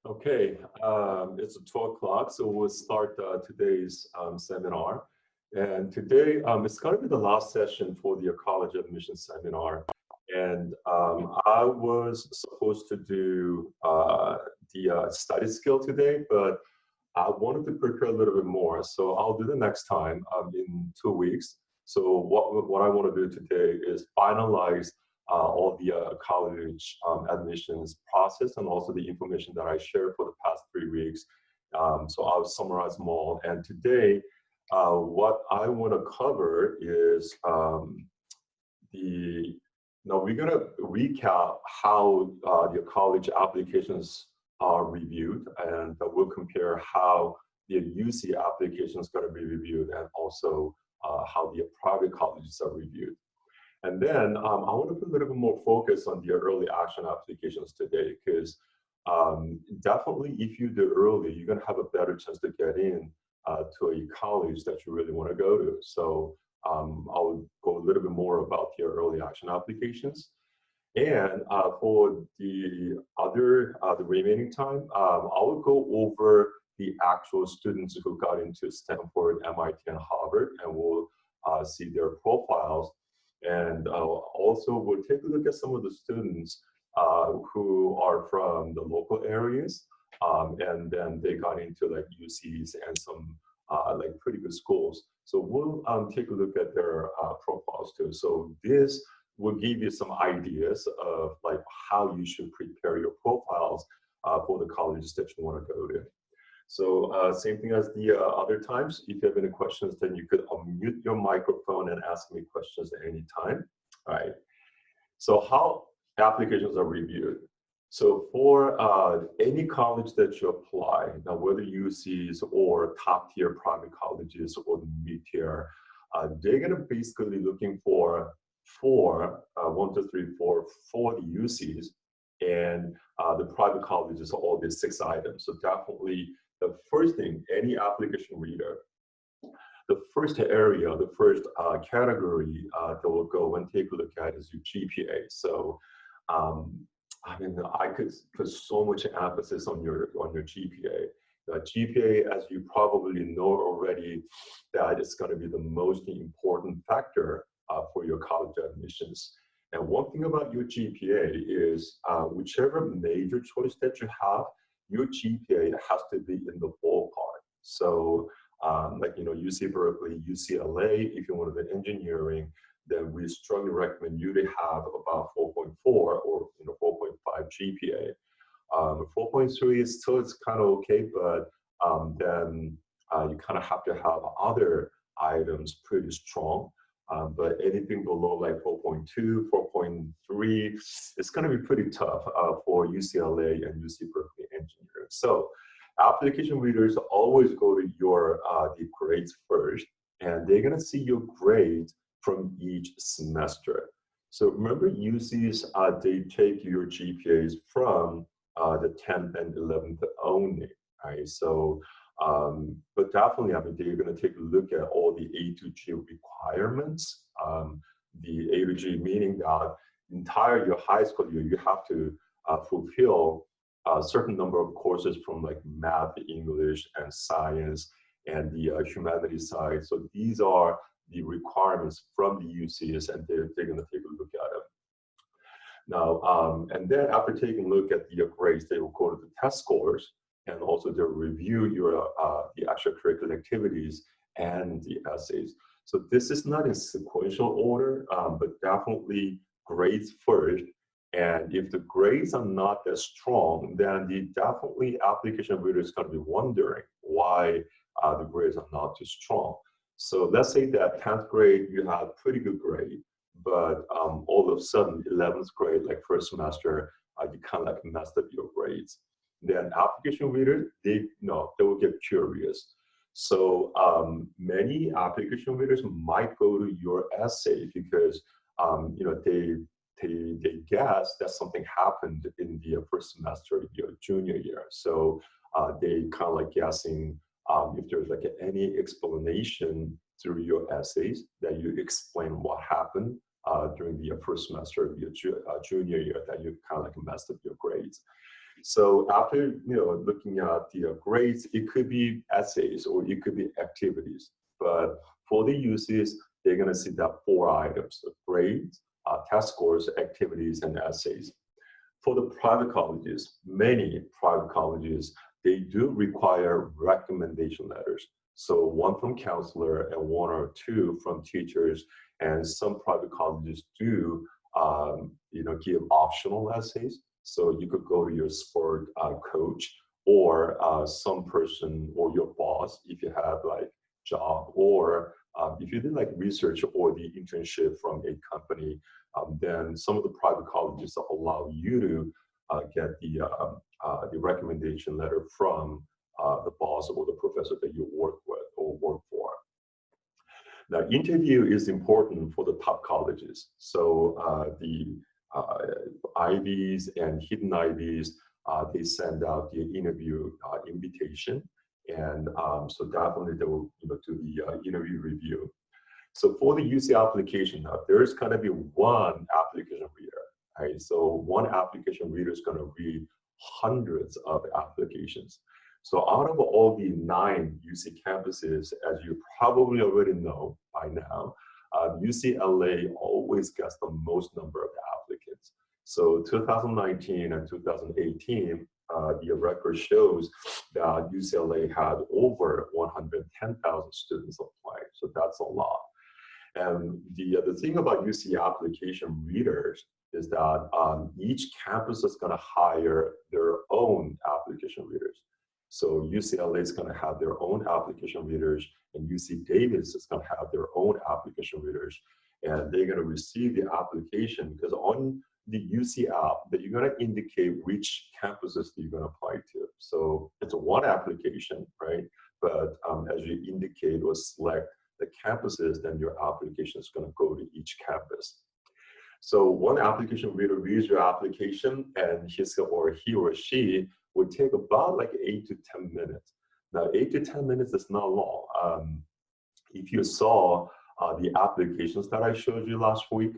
Okay, it's 12 o'clock, so we'll start today's seminar. And today, it's going to be the last session for the college admission seminar. And I was supposed to do the study skill today, but I wanted to prepare a little bit more. So I'll do the next time in 2 weeks. So what I want to do today is finalize all the college admissions process and also the information that I shared for the past 3 weeks. So I'll summarize them all. And today, what I want to cover is the now we're going to recap how the college applications are reviewed, and we'll compare how the UC application is going to be reviewed, and also how the private colleges are reviewed. And then I want to put a little bit more focus on the early action applications today, because definitely if you do early, you're going to have a better chance to get in to a college that you really want to go to. So I'll go a little bit more about the early action applications. And for the remaining time, I will go over the actual students who got into Stanford, MIT, and Harvard, and we'll see their profiles. And also, we'll take a look at some of the students who are from the local areas, and then they got into like UCs and some like pretty good schools. So we'll take a look at their profiles too. So this will give you some ideas of like how you should prepare your profiles for the colleges that you want to go to. So same thing as the other times. If you have any questions, then you could unmute your microphone and ask me questions at any time. All right. So how applications are reviewed. So for any college that you apply, now whether UCs or top tier private colleges or the mid tier, they're going to basically looking for one, two, three, four, for the UCs, and the private colleges are all these 6 items. So definitely the first thing, any application reader, the first area, the first category that we'll go and take a look at is your GPA. So I mean, I could put so much emphasis on your GPA. GPA, as you probably know already, that is going to be the most important factor for your college admissions. And one thing about your GPA is whichever major choice that you have, your GPA has to be in the ballpark. So like, UC Berkeley, UCLA, if you want to do engineering, then we strongly recommend you to have about 4.4 or 4.5 GPA. 4.3 is still kind of okay, but then you kind of have to have other items pretty strong. But anything below like 4.2, 4.3, it's going to be pretty tough for UCLA and UC Berkeley engineering. So application readers always go to your the grades first, and they're going to see your grades from each semester. So remember, UCs, they take your GPAs from the 10th and 11th only, right? So, but definitely, I mean, they're going to take a look at all the A to G requirements. The A to G meaning that entire your high school year, you have to fulfill a certain number of courses from like math, English, and science, and the humanities side. So these are the requirements from the UCs, and they're going to take a look at them. Now, and then after taking a look at your grades, they will go to the test scores, and also they'll review your the extracurricular activities and the essays. So this is not in sequential order, but definitely grades first. And if the grades are not that strong, then the definitely application reader is going to be wondering why the grades are not too strong. So let's say that 10th grade, you have pretty good grade, but all of a sudden 11th grade, like first semester, you kind of like messed up your grades. Then application readers, they will get curious. So many application readers might go to your essay because they guess that something happened in the first semester of your junior year. So they kind of like guessing if there's like any explanation through your essays that you explain what happened during the first semester of your junior year that you kind of like messed up your grades. So after looking at the grades, it could be essays or it could be activities. But for the UCs, they're going to see that 4 items: the grades, test scores, activities, and essays. For the private colleges, many private colleges, they do require recommendation letters. So one from counselor and 1 or 2 from teachers, and some private colleges do, give optional essays. So you could go to your sport coach or some person or your boss if you have like job, or if you did like research or the internship from a company, then some of the private colleges allow you to get the recommendation letter from the boss or the professor that you work with or work for. Now, interview is important for the top colleges. So the Ivies and hidden Ivies, they send out the interview invitation, and so definitely they will do the interview review. So for the UC application, now there's going to be one application reader, right? So one application reader is going to read hundreds of applications. So out of all the 9 UC campuses, as you probably already know by now, UCLA always gets the most number of applicants. So 2019 and 2018, the record shows that UCLA had over 110,000 students apply. So that's a lot. And the thing about UC application readers is that each campus is going to hire their own application readers. So UCLA is going to have their own application readers, and UC Davis is going to have their own application readers, and they're going to receive the application, because on the UC app that you're going to indicate which campuses that you're going to apply to. So it's one application, right? But as you indicate or select the campuses, then your application is going to go to each campus. So one application reader reads your application, and he or she would take about like 8 to 10 minutes. Now, 8 to 10 minutes is not long. If you saw the applications that I showed you last week,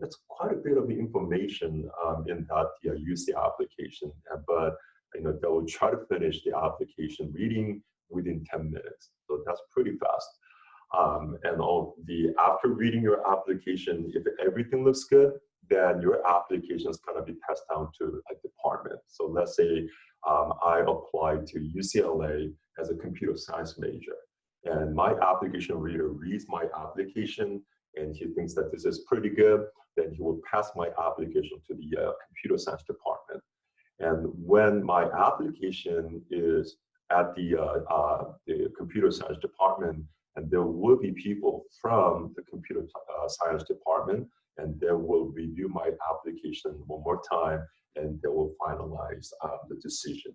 it's quite a bit of the information in that UC application, but they will try to finish the application reading within 10 minutes. So that's pretty fast. And after reading your application, if everything looks good, then your application is going to be passed down to a department. So let's say I applied to UCLA as a computer science major, and my application reader reads my application, and he thinks that this is pretty good, then he will pass my application to the computer science department. And when my application is at the computer science department, and there will be people from the computer science department, and they will review my application one more time, and they will finalize the decision.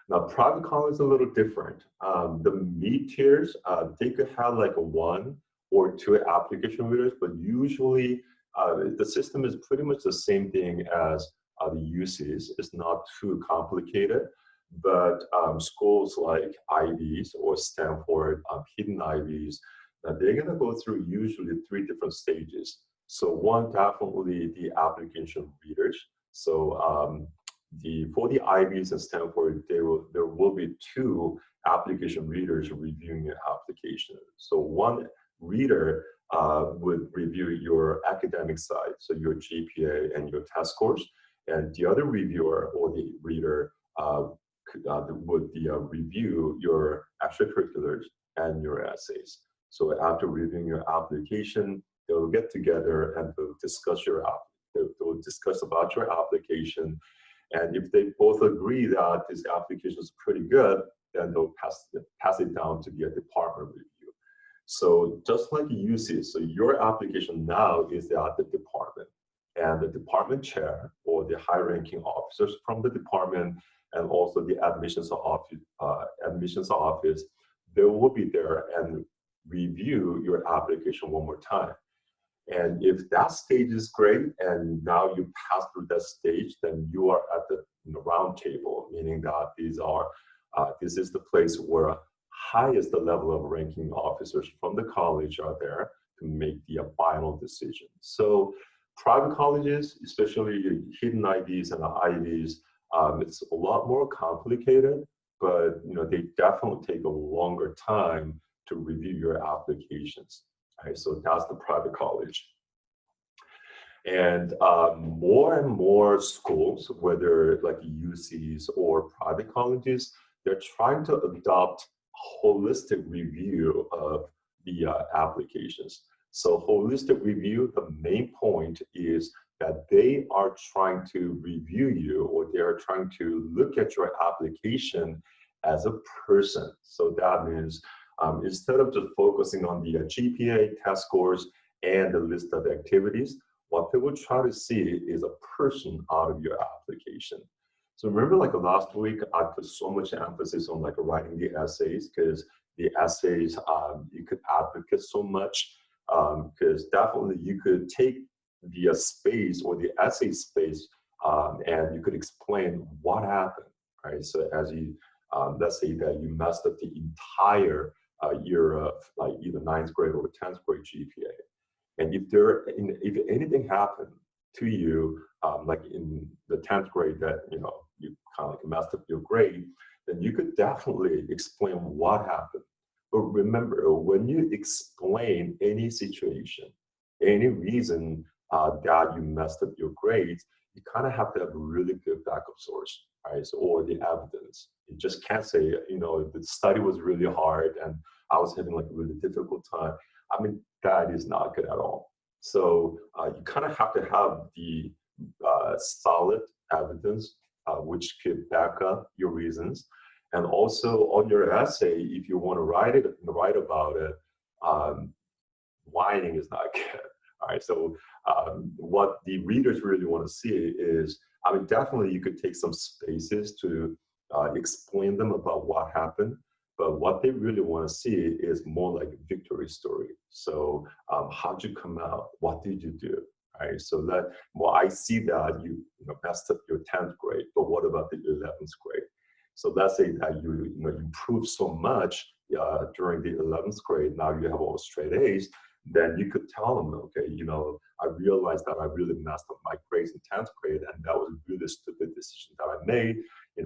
Now, private college is a little different. The mid-tiers, they could have like 1 or 2 application readers, but usually the system is pretty much the same thing as the UCs. It's not too complicated. But schools like Ivies or Stanford, hidden Ivies, they're going to go through usually 3 different stages. So one, definitely the application readers. So for the Ivies and Stanford, there will be 2 application readers reviewing your application. So one reader would review your academic side, so your GPA and your test scores, and the other reviewer or the reader would review your extracurriculars and your essays. So after reviewing your application, they'll get together and they'll discuss they'll discuss about your application. And if they both agree that this application is pretty good, then they'll pass it down to the department review. So just like UC, so your application now is at the department, and the department chair or the high-ranking officers from the department, and also the admissions office, they will be there and review your application one more time. And if that stage is great, and now you pass through that stage, then you are at the round table, meaning that this is the place where highest level of ranking officers from the college are there to make the final decision. So private colleges, especially hidden Ivies and Ivies, It's a lot more complicated, but they definitely take a longer time to review your applications. Right? So that's the private college. And more and more schools, whether like UCs or private colleges, they're trying to adopt holistic review of the applications. So holistic review, the main point is that they are trying to review you, or they are trying to look at your application as a person. So that means instead of just focusing on the GPA, test scores, and the list of activities, what they would try to see is a person out of your application. So remember, like last week, I put so much emphasis on like writing the essays, because the essays, you could advocate so much, because definitely you could take the space or the essay space, and you could explain what happened, right? So as you, let's say that you messed up the entire year of like either 9th grade or 10th grade GPA. And if anything happened to you, like in the 10th grade that, you kind of like messed up your grade, then you could definitely explain what happened. But remember, when you explain any situation, any reason that you messed up your grades, you kind of have to have a really good backup source, right? So, or the evidence. You just can't say, the study was really hard and I was having like a really difficult time. I mean, that is not good at all. So you kind of have to have the solid evidence, which could back up your reasons. And also on your essay, if you want to write about it, whining is not good. All right. So what the readers really want to see is, I mean, definitely you could take some spaces to explain them about what happened. But what they really want to see is more like a victory story. So how'd you come out? What did you do? Right. So I see that you messed up your 10th grade, but what about the 11th grade? So let's say that you improved so much during the 11th grade. Now you have all straight A's. Then you could tell them, okay, I realized that I really messed up my grades in 10th grade, and that was a really stupid decision that I made.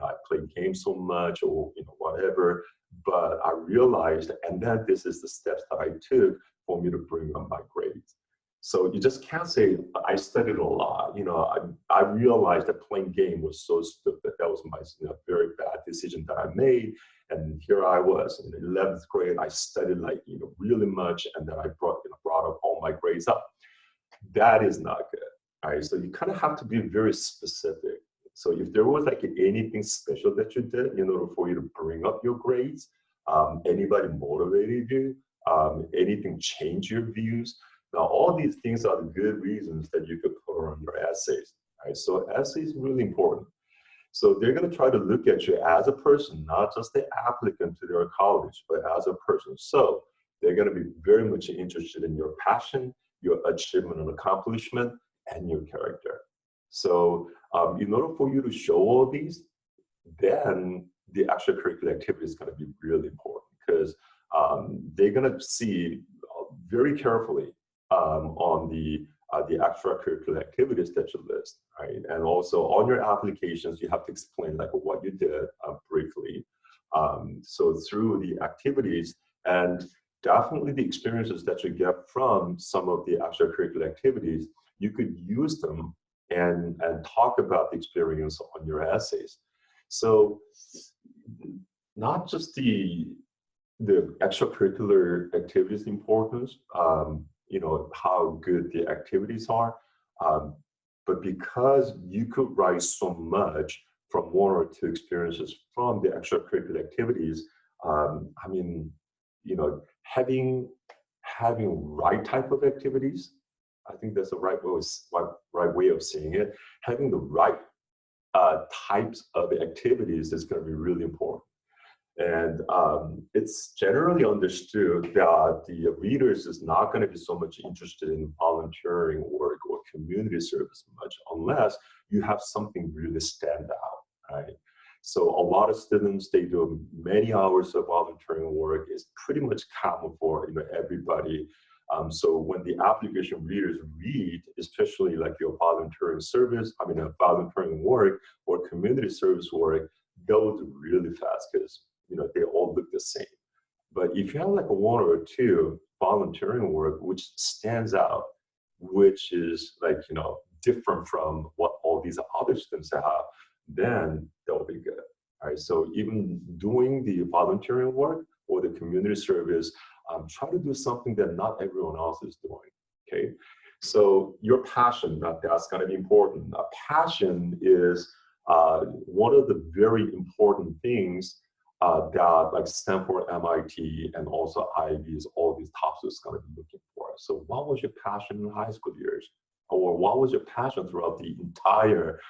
I played games so much, or whatever. But I realized, and then this is the steps that I took for me to bring up my grades. So you just can't say, I studied a lot. I realized that playing game was so stupid. That was my very bad decision that I made. And here I was in the 11th grade. I studied like, really much. And then I brought up all my grades up. That is not good. All right. So you kind of have to be very specific. So if there was like anything special that you did in order for you to bring up your grades, anybody motivated you, anything changed your views. Now, all these things are the good reasons that you could put on your essays. Right? So essays are really important. So they're going to try to look at you as a person, not just the applicant to their college, but as a person. So they're going to be very much interested in your passion, your achievement and accomplishment, and your character. So in order for you to show all these, then the extracurricular activity is going to be really important, because they're going to see very carefully on the extracurricular activities that you list, right? And also on your applications, you have to explain like what you did briefly. So through the activities and definitely the experiences that you get from some of the extracurricular activities, you could use them and talk about the experience on your essays. So not just the extracurricular activities importance, how good the activities are, but because you could write so much from one or two experiences from the extracurricular activities, I mean, having right type of activities, I think that's the right way of seeing it. Having the right types of activities is going to be really important. And it's generally understood that the readers is not going to be so much interested in volunteering work or community service much unless you have something really stand out, right? So a lot of students, they do many hours of volunteering work. Is pretty much common for everybody. So when the application readers read, especially like your volunteering service, volunteering work or community service work, they'll do really fast because they all look the same. But if you have like a one or two volunteering work which stands out, which is like different from what all these other students have, then they'll be good. All right. So even doing the volunteering work or the community service, try to do something that not everyone else is doing. Okay. So your passion, that's going to be important. Passion is one of the very important things that like Stanford, MIT, and also Ivy's, all these top schools going to be looking for. So what was your passion in high school years? Or what was your passion throughout the entire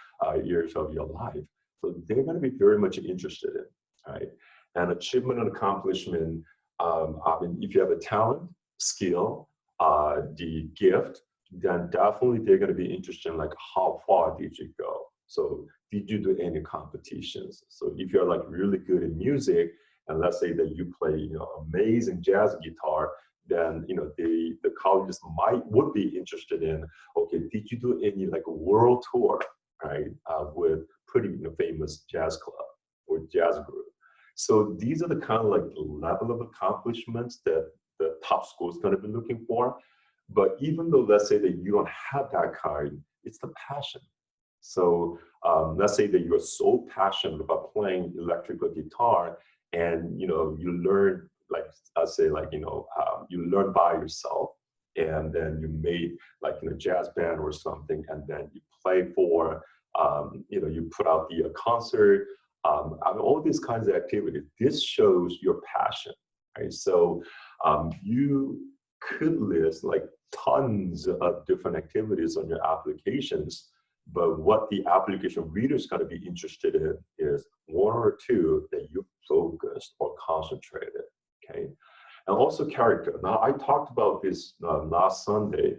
years of your life? So they're going to be very much interested in, right? And achievement and accomplishment, if you have a talent, skill, the gift, then definitely they're going to be interested in like how far did you go? So did you do any competitions? So if you're like really good in music, and let's say that you play amazing jazz guitar, then the colleges would be interested in, okay, did you do any like a world tour, right, with pretty famous jazz club or jazz group? So these are the kind of like level of accomplishments that the top school is going to be looking for. But even though let's say that you don't have that kind, it's the passion. So let's say that you're so passionate about playing electrical guitar, and you learn, like let's say like you learn by yourself, and then you made like jazz band or something, and then you play for you put out the concert. All these kinds of activities. This shows your passion, right? So you could list like tons of different activities on your applications, but what the application reader is going to be interested in is one or two that you focused or concentrated, okay? And also character. Now, I talked about this last Sunday.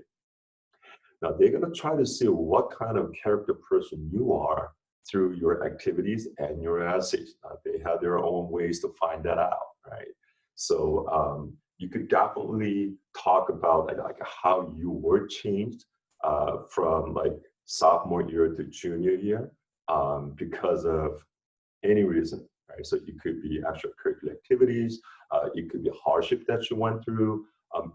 Now, they're going to try to see what kind of character person you are through your activities and your essays. They have their own ways to find that out, right? So you could definitely talk about like how you were changed from like sophomore year to junior year because of any reason, right? So it could be extracurricular activities, it could be hardship that you went through,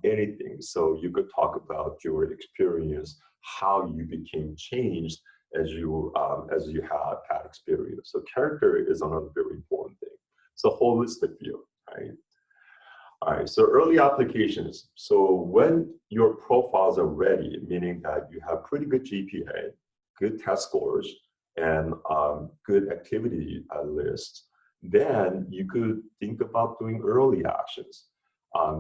anything. So you could talk about your experience, how you became changed as you had that experience. So character is another very important thing. So holistic view, right? All right, so early applications. So when your profiles are ready, meaning that you have pretty good GPA, good test scores, and good activity list, then you could think about doing early actions.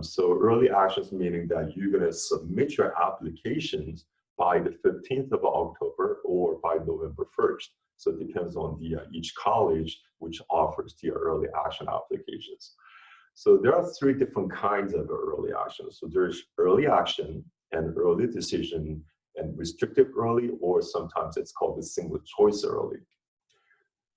So early actions meaning that you're gonna submit your applications by the 15th of October or by November 1st. So it depends on the each college which offers the early action applications. So there are three different kinds of early actions. So there's early action and early decision and restrictive early, or sometimes it's called the single choice early.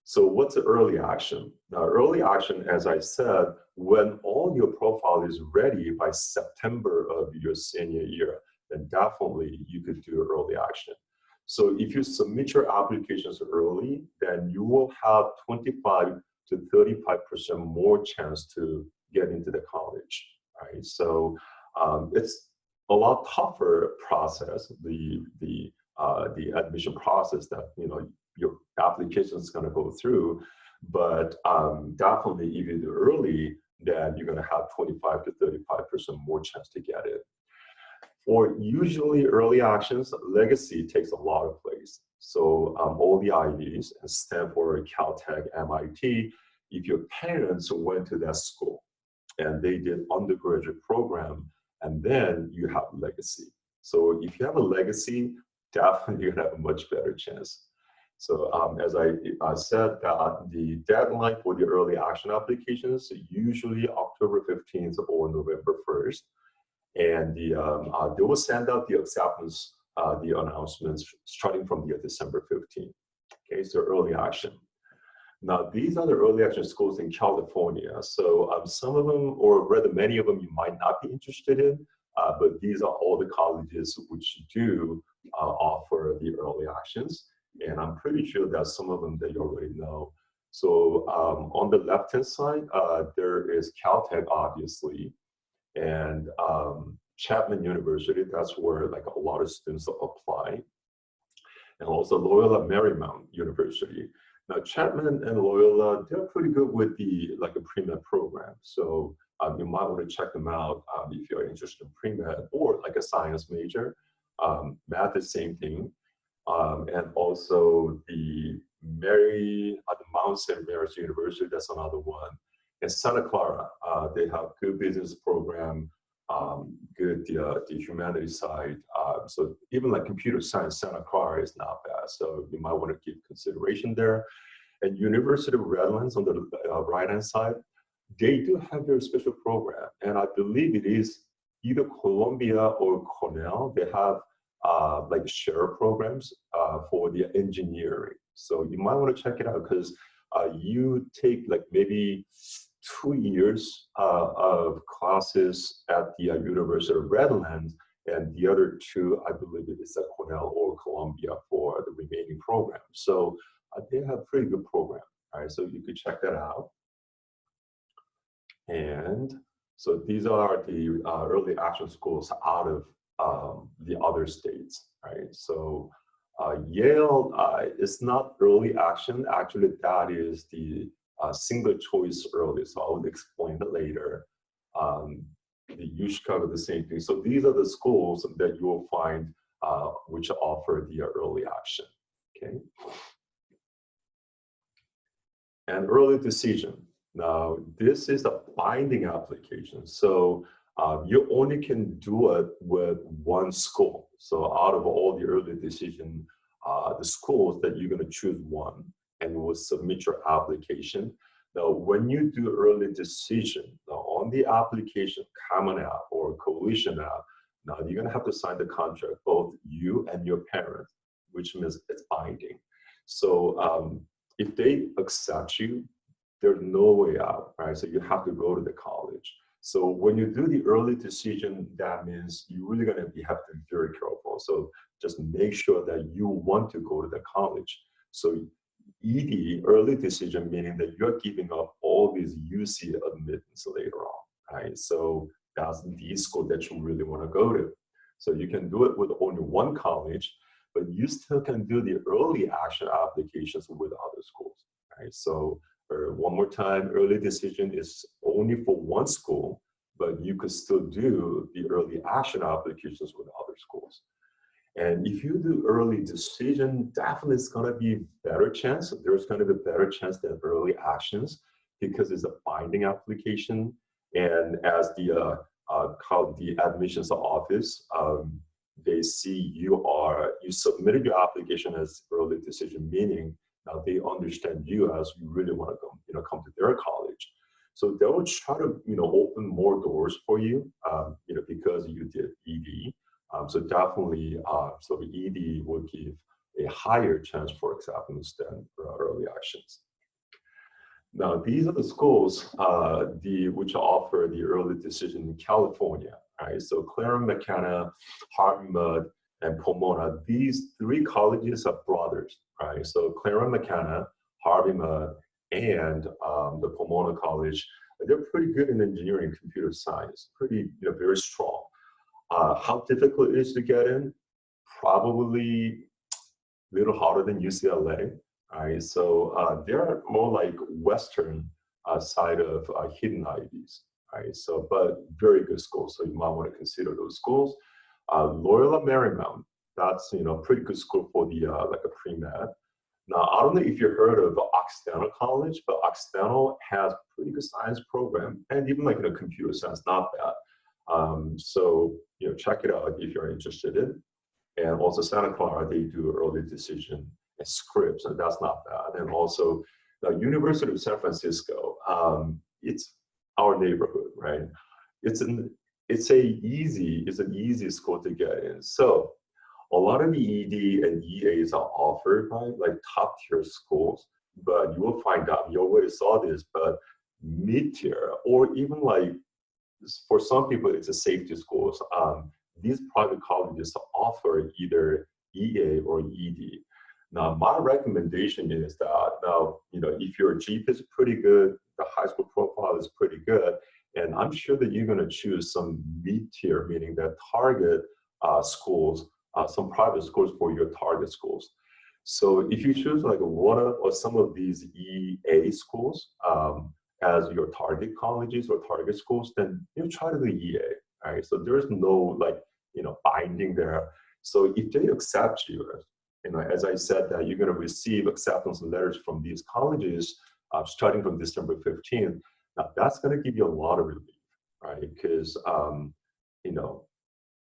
So what's the early action? Now, early action, as I said, when all your profile is ready by September of your senior year, then definitely you could do early action. So if you submit your applications early, then you will have 25 to 35% more chance to get into the college, right? So it's a lot tougher process, the admission process that your application is going to go through, but definitely if you do early, then you're going to have 25 to 35% more chance to get it. For usually early actions, legacy takes a lot of place. So all the Ivies, Stanford, Caltech, MIT, if your parents went to that school and they did undergraduate program, and then you have legacy. So if you have a legacy, definitely you're gonna have a much better chance. So as I said, the deadline for the early action applications usually October 15th or November 1st. And they will send out the acceptance, the announcements starting from the December 15th. Okay, so early action. Now, these are the early action schools in California. So some of them, or rather many of them, you might not be interested in. but these are all the colleges which do offer the early actions. And I'm pretty sure that some of them that you already know. So on the left-hand side, there is Caltech, obviously, and Chapman University. That's where like a lot of students apply, and also Loyola Marymount University. Now, Chapman and Loyola, they're pretty good with the like a pre-med program. So you might want to check them out if you're interested in pre-med or like a science major. Math is same thing. And also the Mount St. Mary's University, that's another one. And Santa Clara, they have good business program, good the humanities side. So even like computer science, Santa Clara is not bad. So you might want to give consideration there. And University of Redlands on the right-hand side, they do have their special program. And I believe it is either Columbia or Cornell. They have like share programs for the engineering. So you might want to check it out because you take like maybe 2 years of classes at the University of Redlands, and the other 2, I believe it is at Cornell or Columbia for the remaining program. So they have pretty good program, right? So you could check that out. And so these are the early action schools out of the other states, right? So Yale is not early action. Actually, that is the single choice early. So I will explain that later. The UChicago, the same thing. So these are the schools that you will find which offer the early action, okay? And early decision. Now, this is a binding application. So you only can do it with one school. So out of all the early decision, the schools that you're going to choose one and you will submit your application. Now, when you do early decision, now on the application, Common App or Coalition App, now you're going to have to sign the contract, both you and your parent, which means it's binding. So if they accept you, there's no way out, right? So you have to go to the college. So when you do the early decision, that means you're really going to have to be very careful. So just make sure that you want to go to the college. So ED, early decision, meaning that you're giving up all these UC admittance later on, right? So that's the school that you really want to go to. So you can do it with only one college, but you still can do the early action applications with other schools, right? So one more time, early decision is only for one school, but you could still do the early action applications with other schools. And if you do early decision, definitely it's going to be better chance. There's going to be a better chance than early actions because it's a binding application. And as the admissions office, they see you submitted your application as early decision, meaning now they understand you as you really want to come to their college. So they will try to open more doors for you, because you did ED. So definitely, so the ED will give a higher chance for acceptance than early actions. Now, these are the schools which offer the early decision in California, right? So Claremont McKenna, Harvey-Mudd, and Pomona, these 3 colleges are brothers, right? So Claremont McKenna, Harvey-Mudd, and the Pomona College, they're pretty good in engineering and computer science, pretty, very strong. How difficult it is to get in? Probably a little harder than UCLA, right? So they're more like Western side of hidden Ivies, right? So, but very good schools, so you might want to consider those schools. Loyola Marymount, that's pretty good school for the like a pre-med. Now, I don't know if you've heard of Occidental College, but Occidental has pretty good science program and even like computer science, not bad. So check it out if you're interested in. And also Santa Clara, they do early decision and Scripps, and that's not bad. And also the University of San Francisco, it's our neighborhood, right? It's an easy school to get in. So a lot of the ED and EAs are offered by like top tier schools, but you will find out, you already saw this, but mid-tier or even like for some people, it's a safety schools. These private colleges offer either EA or ED. Now, my recommendation is that now, if your GPA is pretty good, the high school profile is pretty good, and I'm sure that you're going to choose some mid-tier, meaning that target schools, some private schools for your target schools. So if you choose like one or some of these EA schools as your target colleges or target schools, then you try to do EA. Right? So there's no binding there. So if they accept you, as I said, that you're going to receive acceptance letters from these colleges starting from December 15th. Now that's going to give you a lot of relief, right? Because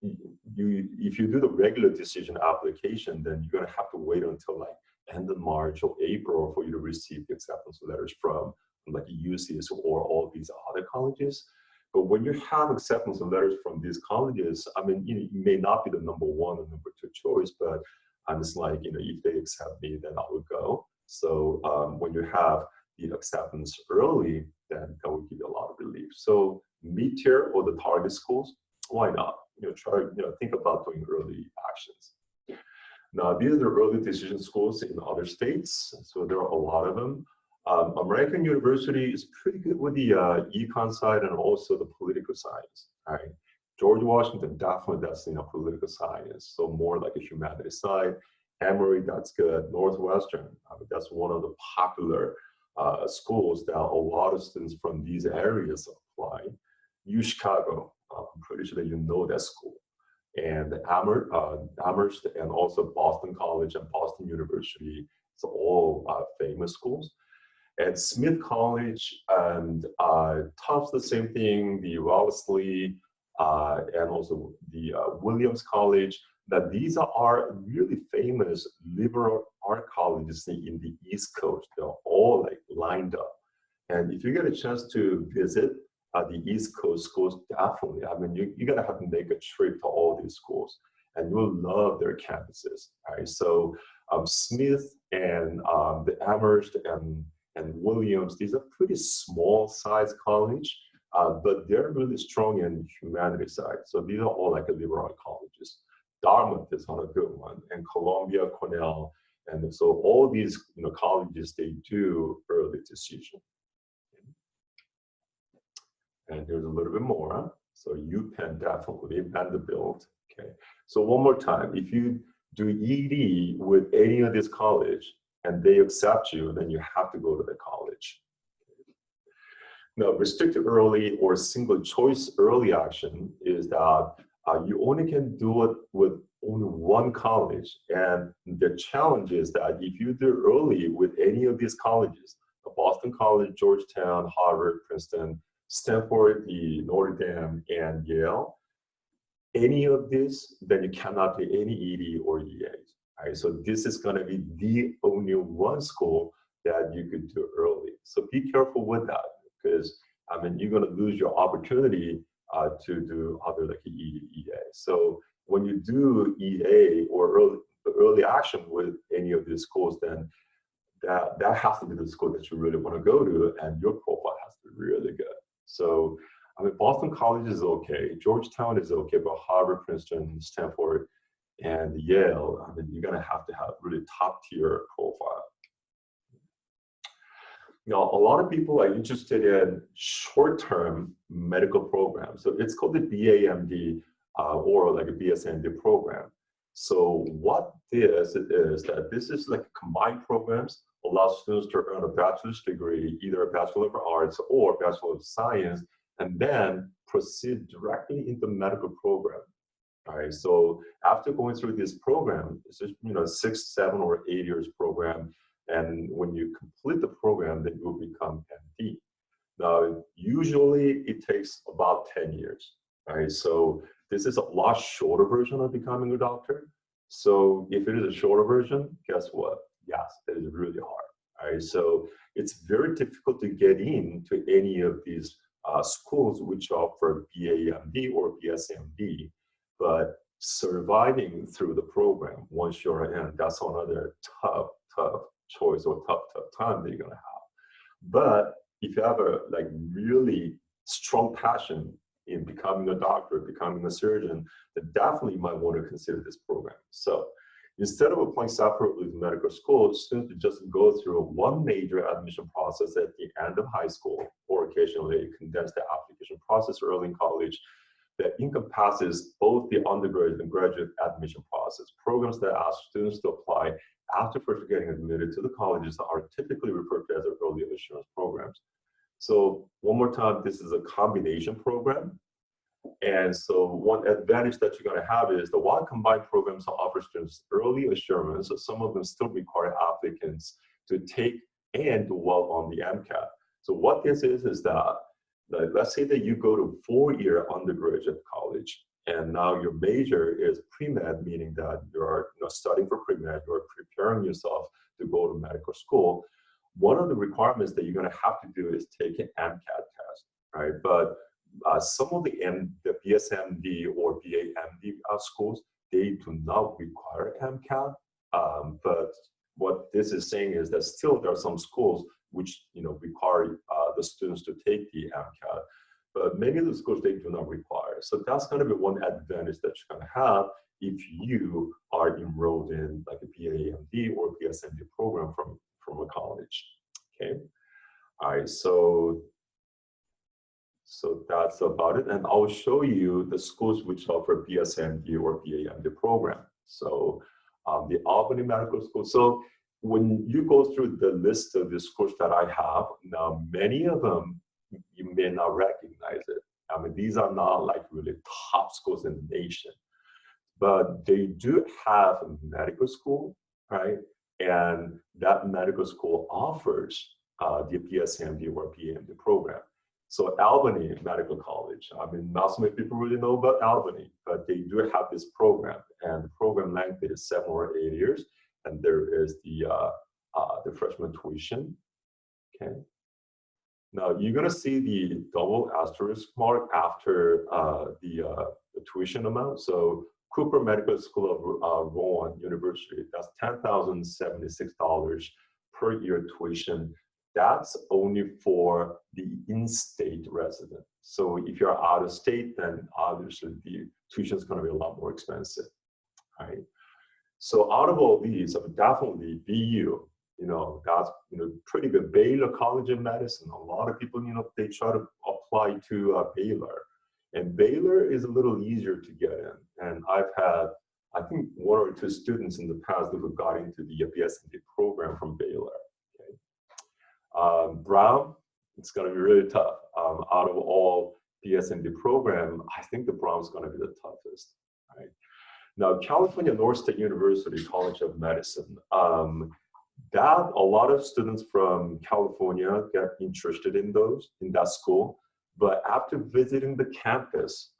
if you do the regular decision application, then you're going to have to wait until like end of March or April for you to receive the acceptance letters from like UCS or all these other colleges. But when you have acceptance letters from these colleges, I mean, you may not be the number one or number two choice, but I'm just like, if they accept me, then I will go. So when you have the acceptance early, then that will give you a lot of relief. So mid-tier or the target schools, why not? Think about doing early actions. Now, these are the early decision schools in other states, so there are a lot of them. American University is pretty good with the econ side and also the political science. Right? George Washington, definitely that's political science, so more like a humanities side. Emory, that's good. Northwestern, that's one of the popular schools that a lot of students from these areas apply. UChicago, I'm pretty sure that you know that school. And Amherst and also Boston College and Boston University, it's all famous schools. And Smith College and Tufts, the same thing, the Wellesley, and also the Williams College. That these are really famous liberal art colleges in the East Coast. They're all like lined up. And if you get a chance to visit the East Coast schools, definitely. I mean, you're gonna have to make a trip to all these schools, and you'll love their campuses. Right? So Smith and the Amherst and Williams, these are pretty small size college, but they're really strong in humanities side. So these are all like a liberal art colleges. Dartmouth is not a good one, and Columbia, Cornell, and so all these colleges, they do early decision. And there's a little bit more. Huh? So UPenn definitely, Vanderbilt. Okay. So one more time, if you do ED with any of this college and they accept you, then you have to go to the college. Now, restricted early or single choice early action is that you only can do it with only one college. And the challenge is that if you do early with any of these colleges, Boston College, Georgetown, Harvard, Princeton, Stanford, the Notre Dame, and Yale, any of this, then you cannot do any ED or EA. Right? So this is going to be the only one school that you could do early. So be careful with that, because I mean, you're going to lose your opportunity to do other like EA. So when you do EA or early action with any of these schools, then that has to be the school that you really want to go to, and your profile has to be really good. So, I mean, Boston College is okay, Georgetown is okay, but Harvard, Princeton, Stanford, and Yale, I mean, you're gonna have to have really top tier profile. Now, a lot of people are interested in short-term medical programs. So it's called the BAMD or like a BSMD program. So what this is that this is like combined programs, allow students to earn a bachelor's degree, either a Bachelor of Arts or Bachelor of Science, and then proceed directly into medical program. All right, so after going through this program, it's just 6, 7, or 8 years program, and when you complete the program, then you will become MD. Now, usually it takes about 10 years, right? So this is a lot shorter version of becoming a doctor. So if it is a shorter version, guess what? Yes, it is really hard, right? So it's very difficult to get into any of these schools which offer BAMD or BSMD, but surviving through the program once you're in, that's another tough choice or tough time that you're gonna have. But if you have a like really strong passion in becoming a doctor, becoming a surgeon, then definitely you might want to consider this program. So instead of applying separately to medical school, students just go through one major admission process at the end of high school, or occasionally condense the application process early in college that encompasses both the undergraduate and graduate admission process. Programs that ask students to apply after first getting admitted to the colleges are typically referred to as early assurance programs. So one more time, this is a combination program. And so one advantage that you're going to have is that while combined programs offer students early assurance, so some of them still require applicants to take and do well on the MCAT. So what this is that let's say that you go to 4-year undergraduate college, and now your major is pre-med, meaning that you're studying for pre-med, you're preparing yourself to go to medical school. One of the requirements that you're going to have to do is take an MCAT test, right? But some of the BSMD or BAMD schools, they do not require MCAT. But what this is saying is that still there are some schools which require the students to take the MCAT. But many of the schools, they do not require. So that's going to be one advantage that you're going to have if you are enrolled in like a BAMD or BSMD program from a college. Okay. All right. So that's about it. And I'll show you the schools which offer BSMD or BAMD program. So the Albany Medical School. So when you go through the list of the schools that I have, now many of them, you may not recognize it. I mean, these are not like really top schools in the nation, but they do have a medical school, right? And that medical school offers the BSMD or BAMD program. So Albany Medical College, I mean, not so many people really know about Albany, but they do have this program, and the program length is 7 or 8 years, and there is the freshman tuition, okay? Now, you're gonna see the double asterisk mark after the tuition amount. So Cooper Medical School of Rowan University, that's $10,076 per year tuition. That's only for the in-state resident. So if you're out of state, then obviously the tuition is going to be a lot more expensive, right? So out of all these, definitely BU, that's pretty good. Baylor College of Medicine, a lot of people, they try to apply to Baylor, and Baylor is a little easier to get in. And I've had, I think, 1 or 2 students in the past who got into the BSMD program from Baylor. Brown, it's going to be really tough. Out of all BSMD program, I think the Brown's going to be the toughest, right? Now, California North State University College of Medicine, that a lot of students from California get interested in that school. But after visiting the campus,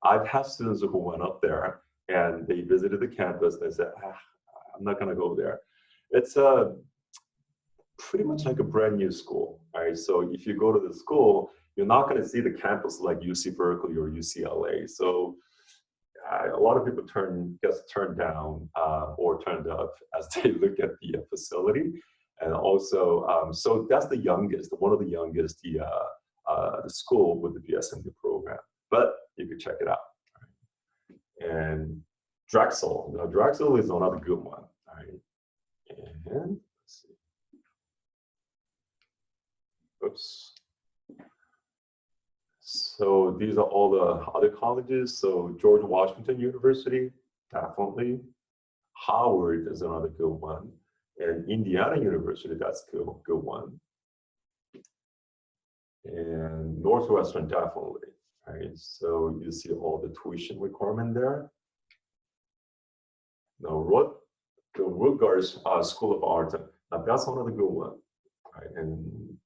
I've had students who went up there and they visited the campus and they said, I'm not going to go there. It's pretty much like a brand new school, right? So if you go to the school, you're not going to see the campus like UC Berkeley or UCLA. So a lot of people get turned down or turned up as they look at the facility. And also, so that's the youngest, one of the youngest, the school with the BSMD program. But you can check it out. Right? And Drexel. Now, Drexel is another good one. Right? And let's see. Oops. So these are all the other colleges. So George Washington University, definitely. Howard is another good one. And Indiana University, that's a good one. And Northwestern, definitely. Right? So you see all the tuition requirement there. Now, the Rutgers School of Art, now that's another good one. Right? And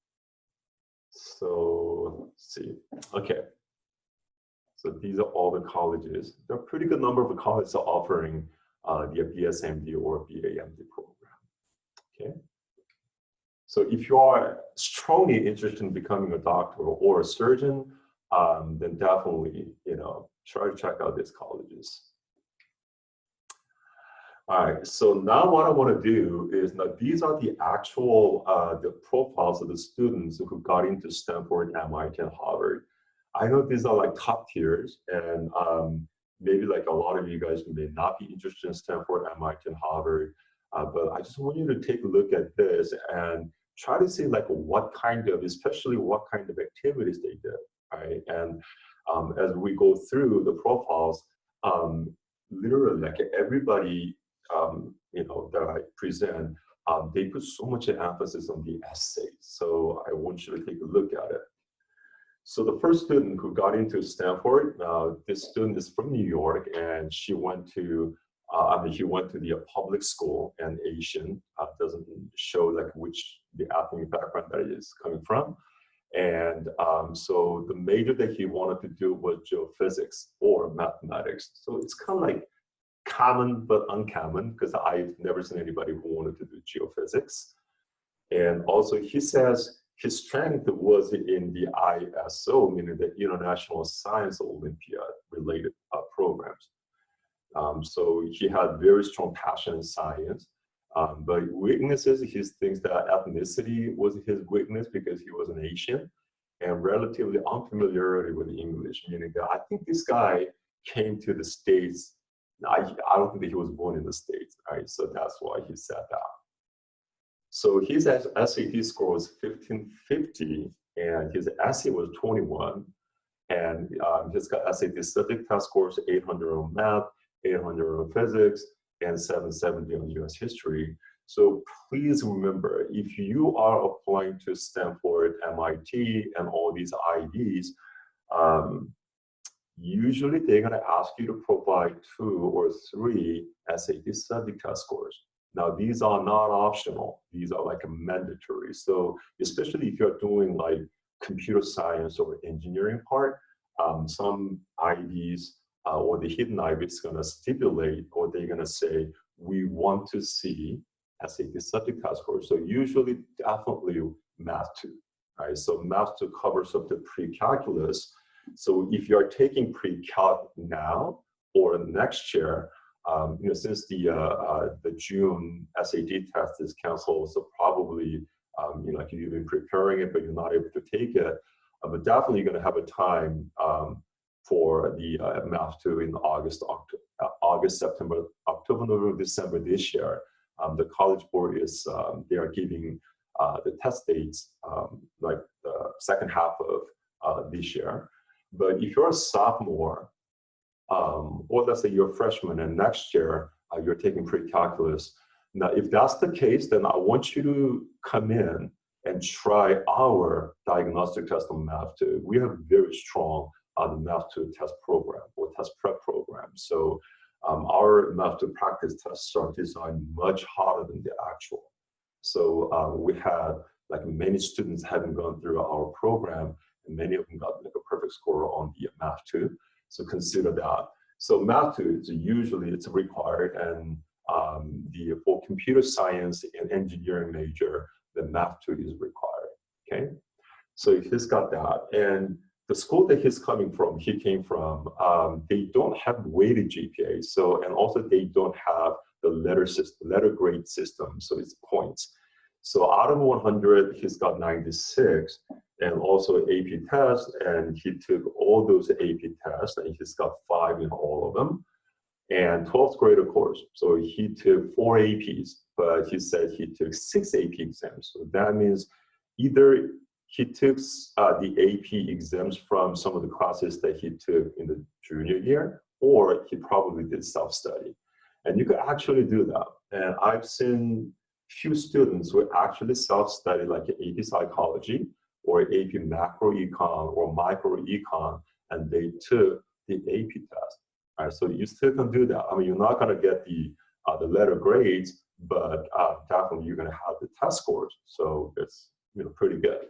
so let's see. Okay. So these are all the colleges. There are a pretty good number of colleges offering the BSMD or BAMD program. Okay. So if you are strongly interested in becoming a doctor or a surgeon, then definitely, try to check out these colleges. All right, so now what I want to do is, now these are the actual the profiles of the students who got into Stanford, MIT, and Harvard. I know these are like top tiers, and maybe like a lot of you guys may not be interested in Stanford, MIT, and Harvard, but I just want you to take a look at this and try to see like what kind of, especially what kind of activities they did, right? And as we go through the profiles, literally like everybody, you know, that I present, they put so much emphasis on the essay. So I want you to take a look at it. So the first student who got into Stanford, this student is from New York, and she went to, he went to the public school, and Asian, doesn't show like which the ethnic background that he is coming from. And so the major that he wanted to do was geophysics or mathematics. So it's kind of like common but uncommon, because I've never seen anybody who wanted to do geophysics. And also he says his strength was in the ISO, meaning the International Science Olympiad related programs. So he had very strong passion in science. But weaknesses, he thinks that ethnicity was his weakness because he was an Asian, and relatively unfamiliarity with English, meaning that I think this guy came to the States. I don't think that he was born in the States, right? So that's why he said that. So his SAT score was 1550, and his essay was 21. And he's got SAT subject test scores 800 on math, 800 on physics, and 770 on US history. So please remember, if you are applying to Stanford, MIT, and all these IDs, usually they're going to ask you to provide 2 or 3 SAT subject test scores. Now, these are not optional. These are like mandatory. So especially if you're doing like computer science or engineering part, some IDs or the hidden IB is going to stipulate, or they're going to say, we want to see SAT subject test scores. So usually, definitely Math 2, right? So Math 2 covers up the pre-calculus. So if you're taking pre-calc now or next year, you know, since the June SAT test is canceled, so probably you know, like you've been preparing it, but you're not able to take it. But definitely you're going to have a time for the Math 2 in August, September, October, November, December this year. The College Board is, they are giving the test dates like the second half of this year. But if you're a sophomore, or let's say you're a freshman and next year you're taking pre-calculus. Now, if that's the case, then I want you to come in and try our diagnostic test on Math 2. We have very strong Math 2 test program or test prep program. So our Math 2 practice tests are designed much harder than the actual. So we had like many students having gone through our program, and many of them got like a perfect score on the Math 2. So consider that. So Math 2 is usually it's required, and for computer science and engineering major, the Math 2 is required. Okay, so he's got that, and the school that he's coming from, he came from, they don't have weighted GPA. So, and also they don't have the letter grade system. So it's points. So out of 100, he's got 96, and also AP test, and he took all those AP tests, and he's got 5 in all of them. And 12th grade, of course. So he took 4 APs, but he said he took 6 AP exams. So that means either he took the AP exams from some of the classes that he took in the junior year, or he probably did self-study. And you could actually do that. And I've seen few students who actually self-study like AP psychology or AP macro econ or micro econ, and they took the AP test. Right? So you still can do that. I mean, you're not going to get the letter grades, but definitely you're going to have the test scores. So it's pretty good.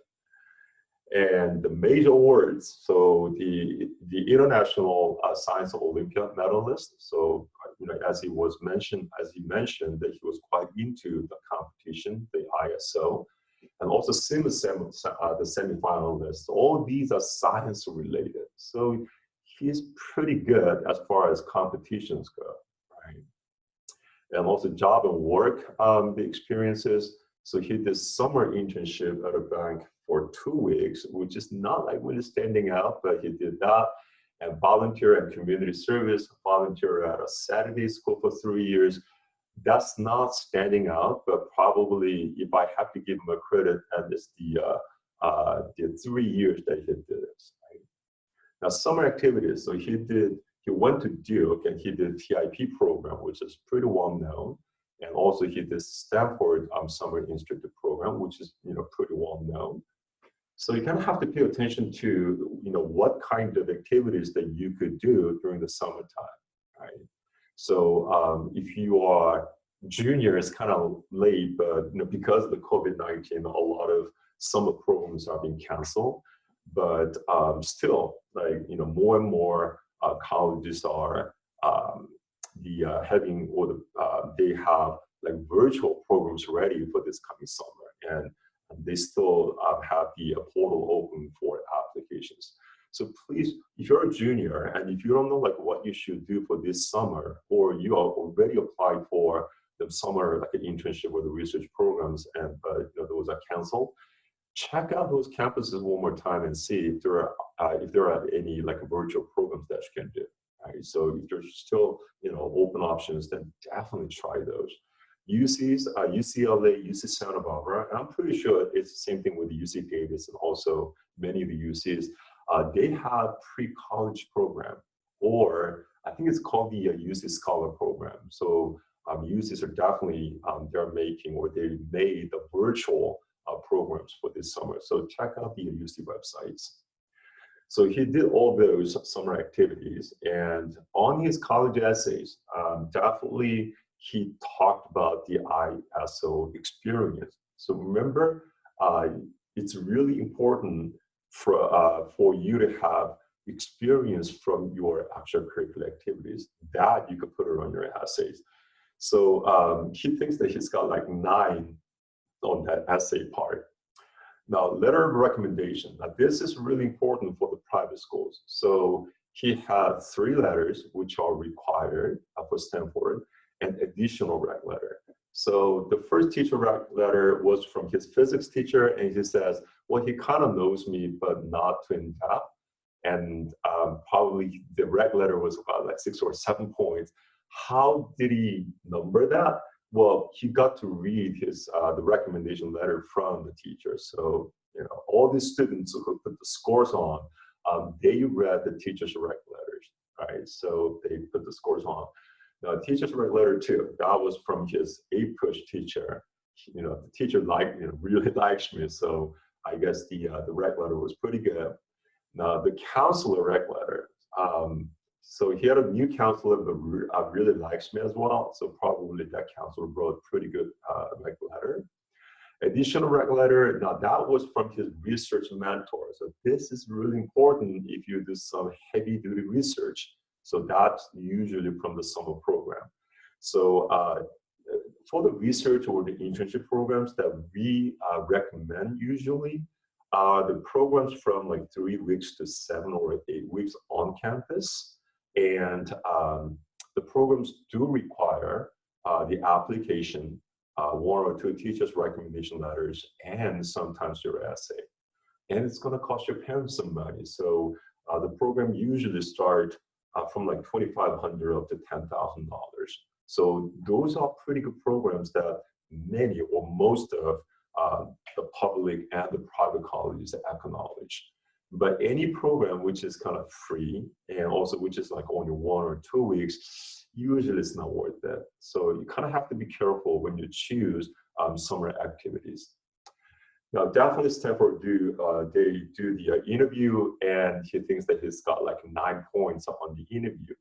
And the major awards, so the International Science Olympiad medalist. So as he mentioned that he was quite into the competition, the ISO, and also the semifinalists. All these are science related. So he's pretty good as far as competitions go, right? And also job and work, the experiences. So he did summer internship at a bank for 2 weeks, which is not like really standing out, but he did that. And volunteer and community service, volunteer at a Saturday school for 3 years. That's not standing out, but probably if I have to give him a credit, and it's the 3 years that he did this. Right? Now, summer activities. So he went to Duke and he did TIP program, which is pretty well known. And also he did Stanford Summer Institute program, which is pretty well known. So you kind of have to pay attention to what kind of activities that you could do during the summertime, right? So if you are junior, it's kind of late, but because of the COVID-19, a lot of summer programs are being canceled. But still, like more and more colleges are having they have like virtual programs ready for this coming summer, and they still have the portal open for applications. So please, if you're a junior and if you don't know like what you should do for this summer, or you are already applied for the summer like an internship or the research programs, and those are canceled, check out those campuses one more time and see if there are any like virtual programs that you can do. Right? So if there's still open options, then definitely try those. UCs, UCLA, UC Santa Barbara, and I'm pretty sure it's the same thing with the UC Davis and also many of the UCs. They have pre-college program, or I think it's called the UC Scholar program. So UCs are definitely they're making, or they made the virtual programs for this summer. So check out the UC websites. So he did all those summer activities, and on his college essays, definitely he talked about the ISO experience. So remember, it's really important for you to have experience from your extracurricular activities that you could put it on your essays. So he thinks that he's got like 9 on that essay part. Now, letter of recommendation. Now, this is really important for the private schools. So he had 3 letters which are required for Stanford, and additional rec letter. So the first teacher rec letter was from his physics teacher, and he says, well, he kind of knows me, but not to in depth. And probably the rec letter was about like 6 or 7 points. How did he number that? Well, he got to read his the recommendation letter from the teacher. So all these students who put the scores on, they read the teacher's rec letters, right? So they put the scores on. Now, teacher's rec letter too, that was from his APUSH teacher. The teacher really likes me, so I guess the rec letter was pretty good. Now, the counselor rec letter. So he had a new counselor that really likes me as well. So probably that counselor wrote a pretty good rec letter. Additional rec letter, now that was from his research mentor. So this is really important if you do some heavy duty research. So that's usually from the summer program. So for the research or the internship programs that we recommend usually, the programs from like 3 weeks to 7 or 8 weeks on campus. And the programs do require the application, 1 or 2 teachers' recommendation letters, and sometimes your essay. And it's going to cost your parents some money. So the program usually starts from like $2,500 up to $10,000. So those are pretty good programs that many or most of the public and the private colleges acknowledge. But any program which is kind of free and also which is like only 1 or 2 weeks, usually it's not worth it. So you kind of have to be careful when you choose summer activities. Now, definitely Stanford they do the interview, and he thinks that he's got like 9 points on the interview.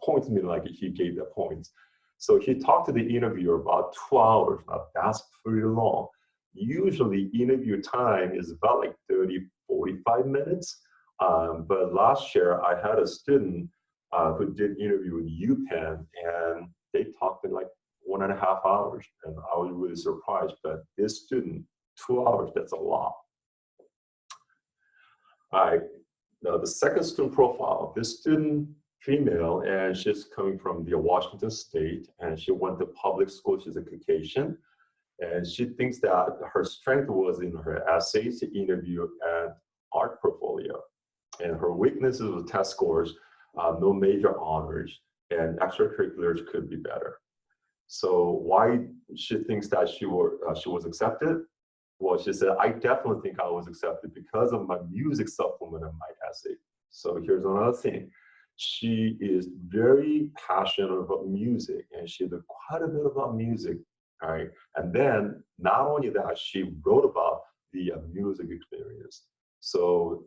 Points mean like he gave the points. So he talked to the interviewer about 2 hours. Now, that's pretty long. Usually interview time is about like 30, 45 minutes. But last year I had a student who did interview with UPenn, and they talked in like 1.5 hours. And I was really surprised, but this student, 2 hours, that's a lot. All right, now the second student profile, this student, female, and she's coming from the Washington State, and she went to public school. She's a Caucasian. And she thinks that her strength was in her essays, interview, and art portfolio. And her weaknesses were test scores, no major honors, and extracurriculars could be better. So why she thinks that she was accepted? Well, she said, I definitely think I was accepted because of my music supplement and my essay. So here's another thing. She is very passionate about music, and she did quite a bit about music, all right? And then not only that, she wrote about the music experience. So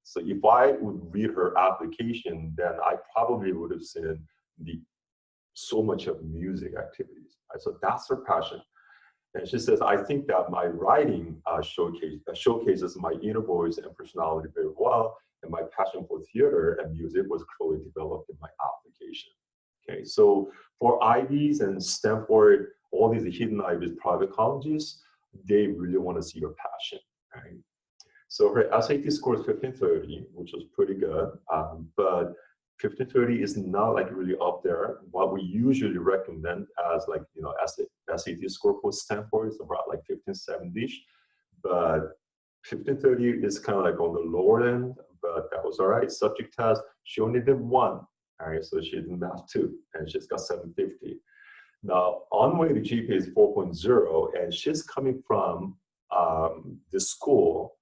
so if I would read her application, then I probably would have seen so much of music activities, right? So that's her passion. And she says, I think that my writing showcases my inner voice and personality very well, and my passion for theater and music was clearly developed in my application. Okay, so for Ivies and Stanford, all these hidden Ivies private colleges, they really want to see your passion, right? So her SAT score is 1530, which was pretty good, but 1530 is not like really up there. What we usually recommend as like, SAT score for Stanford is about like 1570-ish, but 1530 is kind of like on the lower end, but that was all right. Subject test, she only did one, all right, so she did math 2, and she's got 750. Now, on way to GPA is 4.0, and she's coming from this school.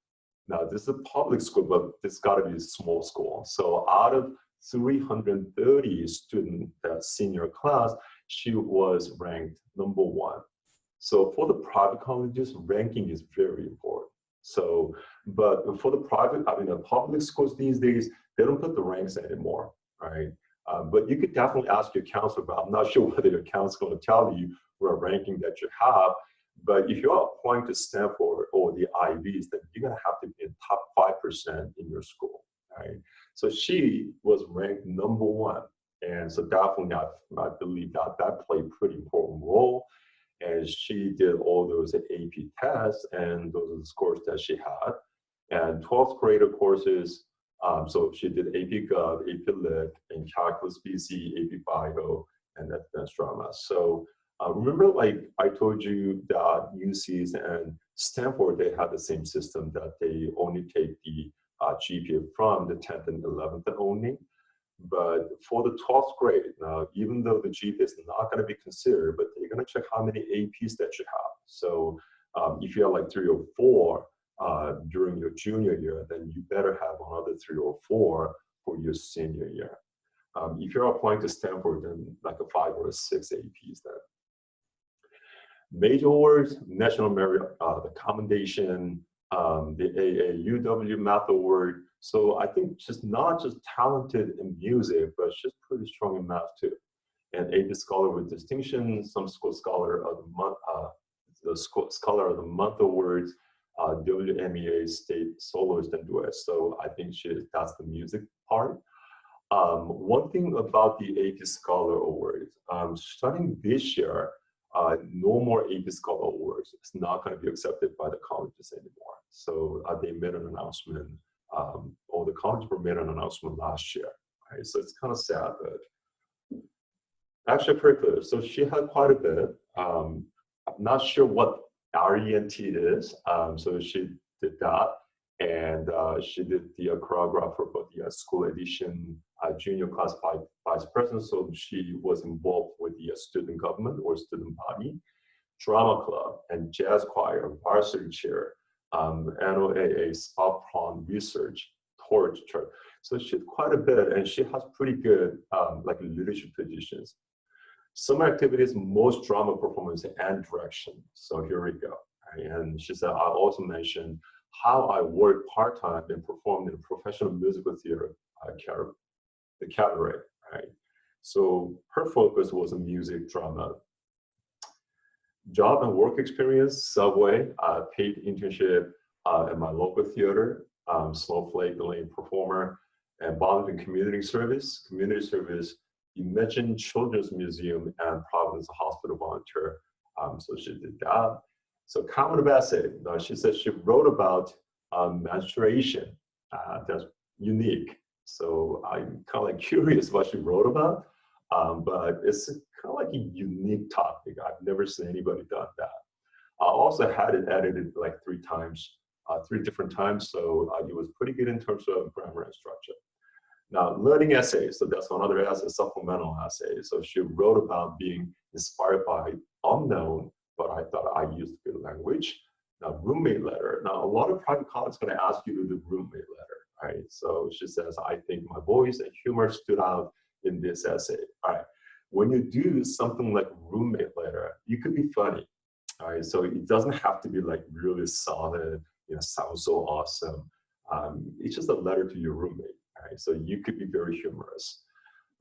Now, this is a public school, but it's got to be a small school. So out of 330 student senior class, she was ranked #1. So for the private colleges, ranking is very important. So, but for the public schools these days, they don't put the ranks anymore, right? But you could definitely ask your counselor, but I'm not sure whether your counselor will tell you what ranking that you have. But if you're applying to Stanford or the Ivies, then you're gonna have to be in top 5% in your school, right? So she was ranked #1. And so definitely I believe that played a pretty important role. And she did all those AP tests, and those are the scores that she had. And 12th grader courses, so she did AP Gov, AP Lit, and Calculus BC, AP Bio, and Advanced Drama. So remember, like I told you that UCs and Stanford, they had the same system that they only take the GPA from the 10th and 11th only. But for the 12th grade, now, even though the GPA is not going to be considered, but they're going to check how many APs that you have. So if you have like 3 or 4 during your junior year, then you better have another 3 or 4 for your senior year. If you're applying to Stanford, then like a 5 or 6 APs then. Major awards, National Merit Commendation, the AAUW Math Award. So I think she's not just talented in music, but she's pretty strong in math too. And AP Scholar with Distinction, some School Scholar of the Month, the Scholar of the Month Awards, WMEA State Soloist and Duet. So I think that's the music part. One thing about the AP Scholar Awards, starting this year, no more AP Scholar Awards. It's not going to be accepted by the colleges anymore. So they made an announcement, or the colleges made an announcement last year. Right? So it's kind of sad, but extracurricular. So she had quite a bit. I'm not sure what RENT is. So she did that. And she did the choreographer for the school edition junior class vice president. So she was involved with the student government or student body, drama club, and jazz choir, varsity chair, NOAA spot prawn research, torch church. So she did quite a bit, and she has pretty good like leadership positions. Some activities, most drama performance and direction. So here we go. And she said, I also mentioned how I worked part-time and performed in a professional musical theater, the cabaret, right? So her focus was on music, drama. Job and work experience, Subway, paid internship at my local theater, Snowflake, the lead performer, and volunteer community service. Community service, Imagine Children's Museum and Providence Hospital volunteer. So she did that. So comment essay. She said she wrote about menstruation. That's unique. So I'm kind of like curious what she wrote about, but it's kind of like a unique topic. I've never seen anybody done that. I also had it edited like 3 times, 3 different times, so it was pretty good in terms of grammar and structure. Now, learning essays, so that's another essay, supplemental essay. So she wrote about being inspired by unknown, but I thought I used good language. Now, roommate letter. Now, a lot of private colleges are going to ask you to do roommate letter, right? So she says, I think my voice and humor stood out in this essay. All right. When you do something like roommate letter, you could be funny. All right. So it doesn't have to be like really solid, sounds so awesome. It's just a letter to your roommate. Right? So you could be very humorous.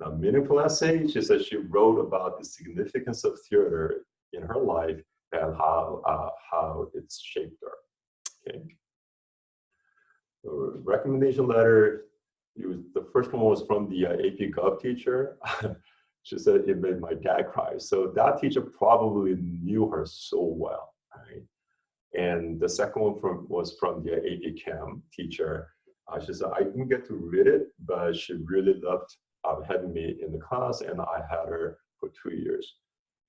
Now, meaningful essay, she says she wrote about the significance of theater in her life and how it's shaped her. Okay. The recommendation letter, the first one was from the AP Gov teacher. She said it made my dad cry. So that teacher probably knew her so well. Right? And the second one was from the AP Chem teacher. She said, I didn't get to read it, but she really loved having me in the class, and I had her for 2 years.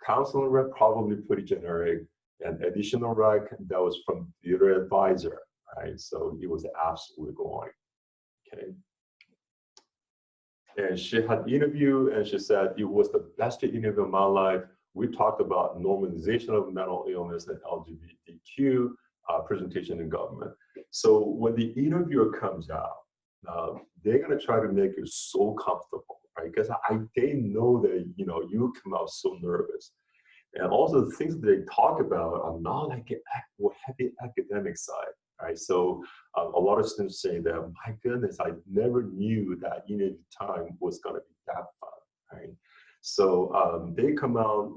Counseling rec, probably pretty generic, and additional rec, that was from theater advisor, right? So it was absolutely going, okay? And she had interview, and she said, it was the best interview of my life. We talked about normalization of mental illness and LGBTQ presentation in government. So when the interviewer comes out, they're gonna try to make you so comfortable, right? Because they know that you come out so nervous, and also the things that they talk about are not like heavy academic side, right? So a lot of students say that, my goodness, I never knew that interview time was gonna be that fun, right? So they come out.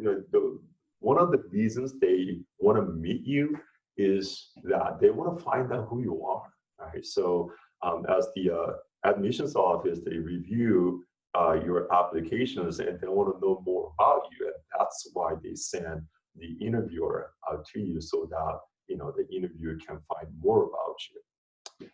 One of the reasons they want to meet you is that they want to find out who you are, right? So as the admissions office, they review your applications and they want to know more about you, and that's why they send the interviewer to you, so that the interviewer can find more about you.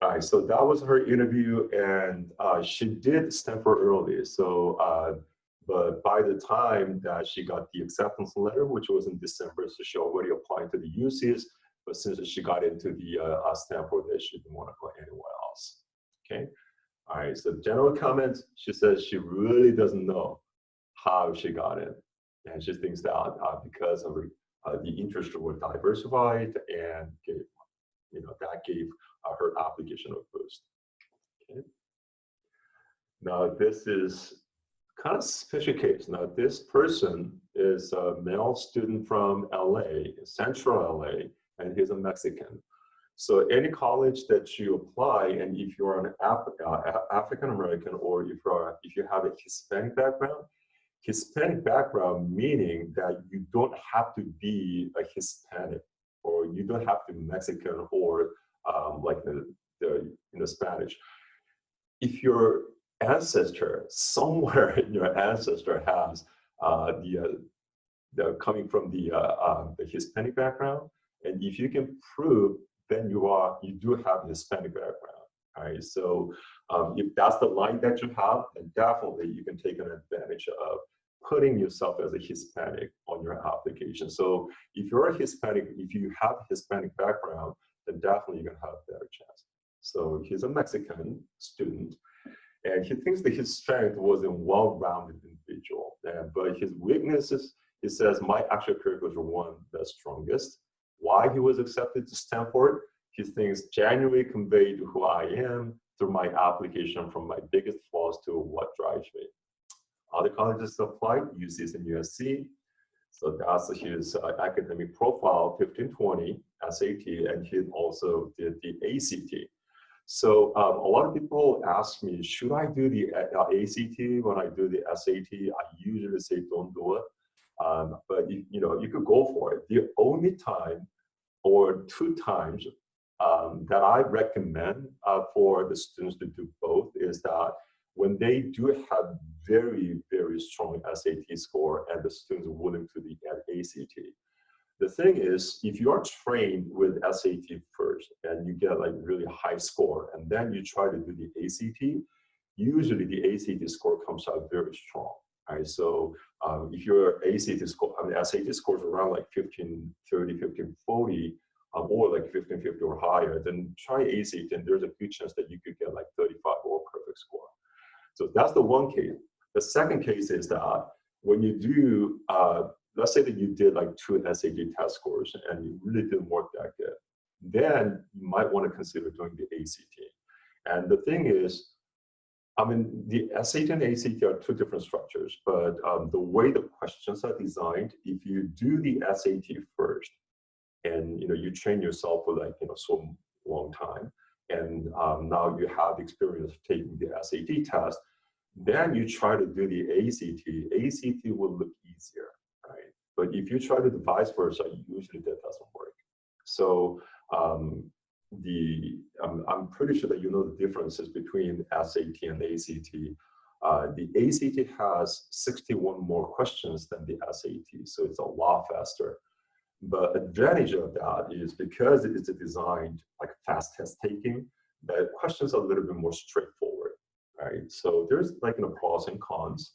All right, so that was her interview, and she did Stanford early. So, but by the time that she got the acceptance letter, which was in December, so she already applied to the UCs, but since she got into the Stanford, she didn't want to go anywhere else. Okay. All right, so general comments, she says she really doesn't know how she got in. And she thinks that because of the interests were diversified and that gave her application a boost. Okay. Now this is kind of special case. Now this person is a male student from LA, Central LA, and he's a Mexican. So any college that you apply, and if you're an African American, or if you have a Hispanic background meaning that you don't have to be a Hispanic, or you don't have to be Mexican, or like the Spanish. If your ancestor, somewhere in your ancestor has the coming from the Hispanic background, and if you can prove, then you do have a Hispanic background, right? So if that's the line that you have, then definitely you can take an advantage of putting yourself as a Hispanic on your application. So if you're a Hispanic, if you have a Hispanic background, then definitely you're gonna have a better chance. So he's a Mexican student, and he thinks that his strength was a well-rounded individual, but his weaknesses, he says, my extracurriculars were one of the strongest. Why he was accepted to Stanford, he thinks genuinely conveyed who I am through my application, from my biggest flaws to what drives me. Other colleges applied, UCs and USC. So that's his academic profile, 1520 SAT, and he also did the ACT. So a lot of people ask me, should I do the ACT when I do the SAT? I usually say don't do it, but you could go for it. The only time or 2 times that I recommend for the students to do both is that when they do have very, very strong SAT score and the students are willing to do ACT. The thing is, if you are trained with SAT first and you get like really high score, and then you try to do the ACT, usually the ACT score comes out very strong, right? So if your ACT score, I mean, SAT scores around like 1530, 1540, or like 1550 or higher, then try ACT, and there's a good chance that you could get like 35 or a perfect score. So that's the one case. The second case is that when you do, let's say that you did like 2 SAT test scores and you really didn't work that good, then you might want to consider doing the ACT. And the thing is, I mean, the SAT and ACT are 2 different structures, but the way the questions are designed, if you do the SAT first, and you train yourself for like so long time, and now you have the experience of taking the SAT test, then you try to do the ACT will look easier, right? But if you try to do vice versa, usually that doesn't work. So I'm pretty sure that you know the differences between SAT and ACT. The ACT has 61 more questions than the SAT, so it's a lot faster. But advantage of that is because it is designed like fast test taking, the questions are a little bit more straightforward, right? So there's like pros and cons.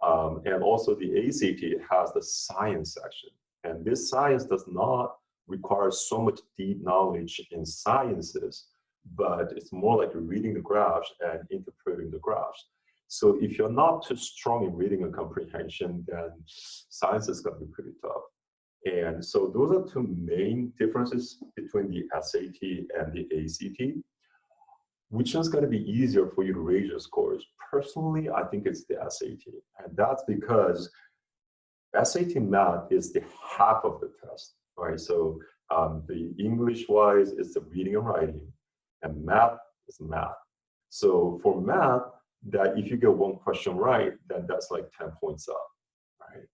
And also the ACT has the science section, and this science does not require so much deep knowledge in sciences, but it's more like reading the graphs and interpreting the graphs. So if you're not too strong in reading and comprehension, then science is going to be pretty tough. And so those are 2 main differences between the SAT and the ACT. Which one's going to be easier for you to raise your scores? Personally, I think it's the SAT. And that's because SAT math is the half of the test, right? So the English-wise is the reading and writing, and math is math. So for math, that if you get 1 question right, then that's like 10 points up, right?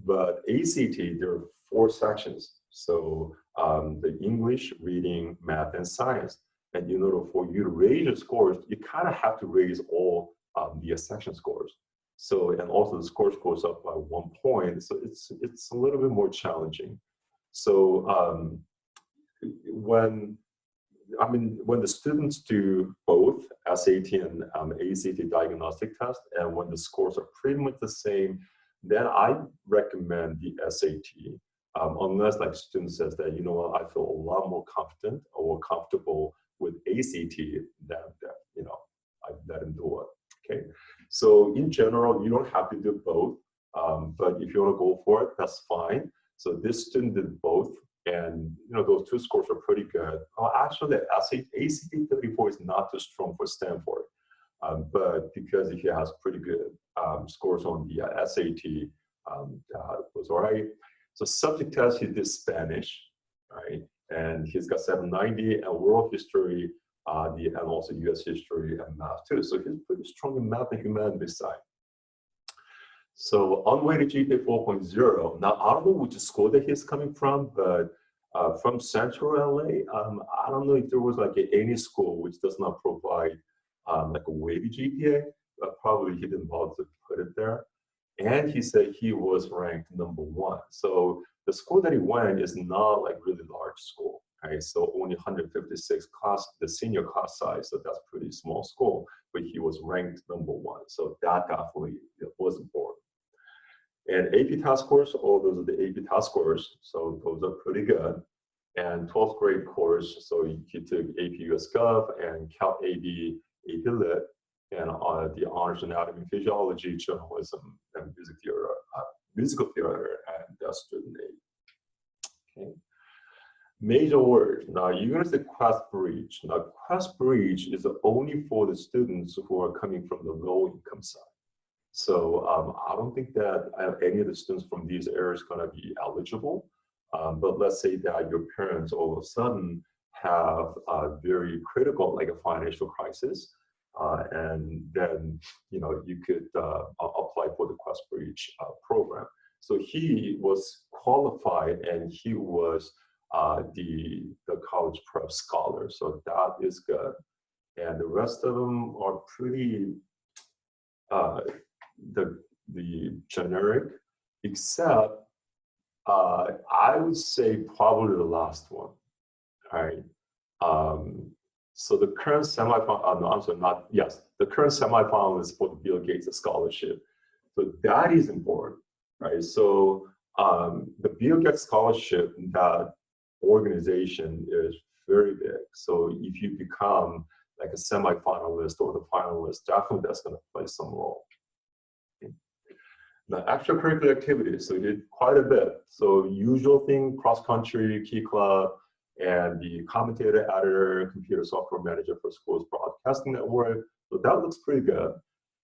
But ACT, there are 4 sections. So the English, reading, math, and science. And for you to raise your scores, you kind of have to raise all the section scores. So, and also the scores goes up by 1 point. So it's a little bit more challenging. So when the students do both SAT and ACT diagnostic test, and when the scores are pretty much the same, then I recommend the SAT, unless like student says that, I feel a lot more confident or comfortable with ACT, then I let him do it, okay? So in general, you don't have to do both, but if you want to go for it, that's fine. So this student did both, and those 2 scores are pretty good. Actually, the ACT 34 is not too strong for Stanford, but because he has pretty good scores on the SAT, was all right. So subject test, he did Spanish, right? And he's got 790, and world history, and also US history and math too. So he's pretty strong in math and humanities side. So unweighted GPA 4.0. Now, I don't know which school that he's coming from, but from Central LA, I don't know if there was like any school which does not provide like a weighted GPA, but probably he didn't bother to put it there. And he said he was ranked #1. So the school that he went is not like really large school, right? So only 156 class, the senior class size, so that's pretty small school, but he was ranked #1. So that definitely was important. And AP test scores, all those are the AP test scores, so those are pretty good. And 12th grade course, so he took AP US Gov and Cal AB, AP Lit, and the honors anatomy, physiology, journalism, and musical theater, and student aid. Okay. Major words. Now you're going to say Quest Bridge. Now Quest Bridge is only for the students who are coming from the low income side. So I don't think that any of the students from these areas are going to be eligible. But let's say that your parents all of a sudden have a very critical, like a financial crisis, and then you could apply for the Quest Bridge program. So he was qualified, and he was the college prep scholar. So that is good, and the rest of them are pretty the generic, except I would say probably the last one, right? So the current semifinal, no, I'm sorry, not, yes, the current semifinal is for the Bill Gates Scholarship. So that is important, right? So the Bill Gates Scholarship, that organization is very big. So if you become like a semi-finalist or the finalist, definitely that's going to play some role. The extracurricular activities, so we did quite a bit. So usual thing, cross-country, key club, and the commentator, editor, computer software manager for school's broadcasting network. So that looks pretty good.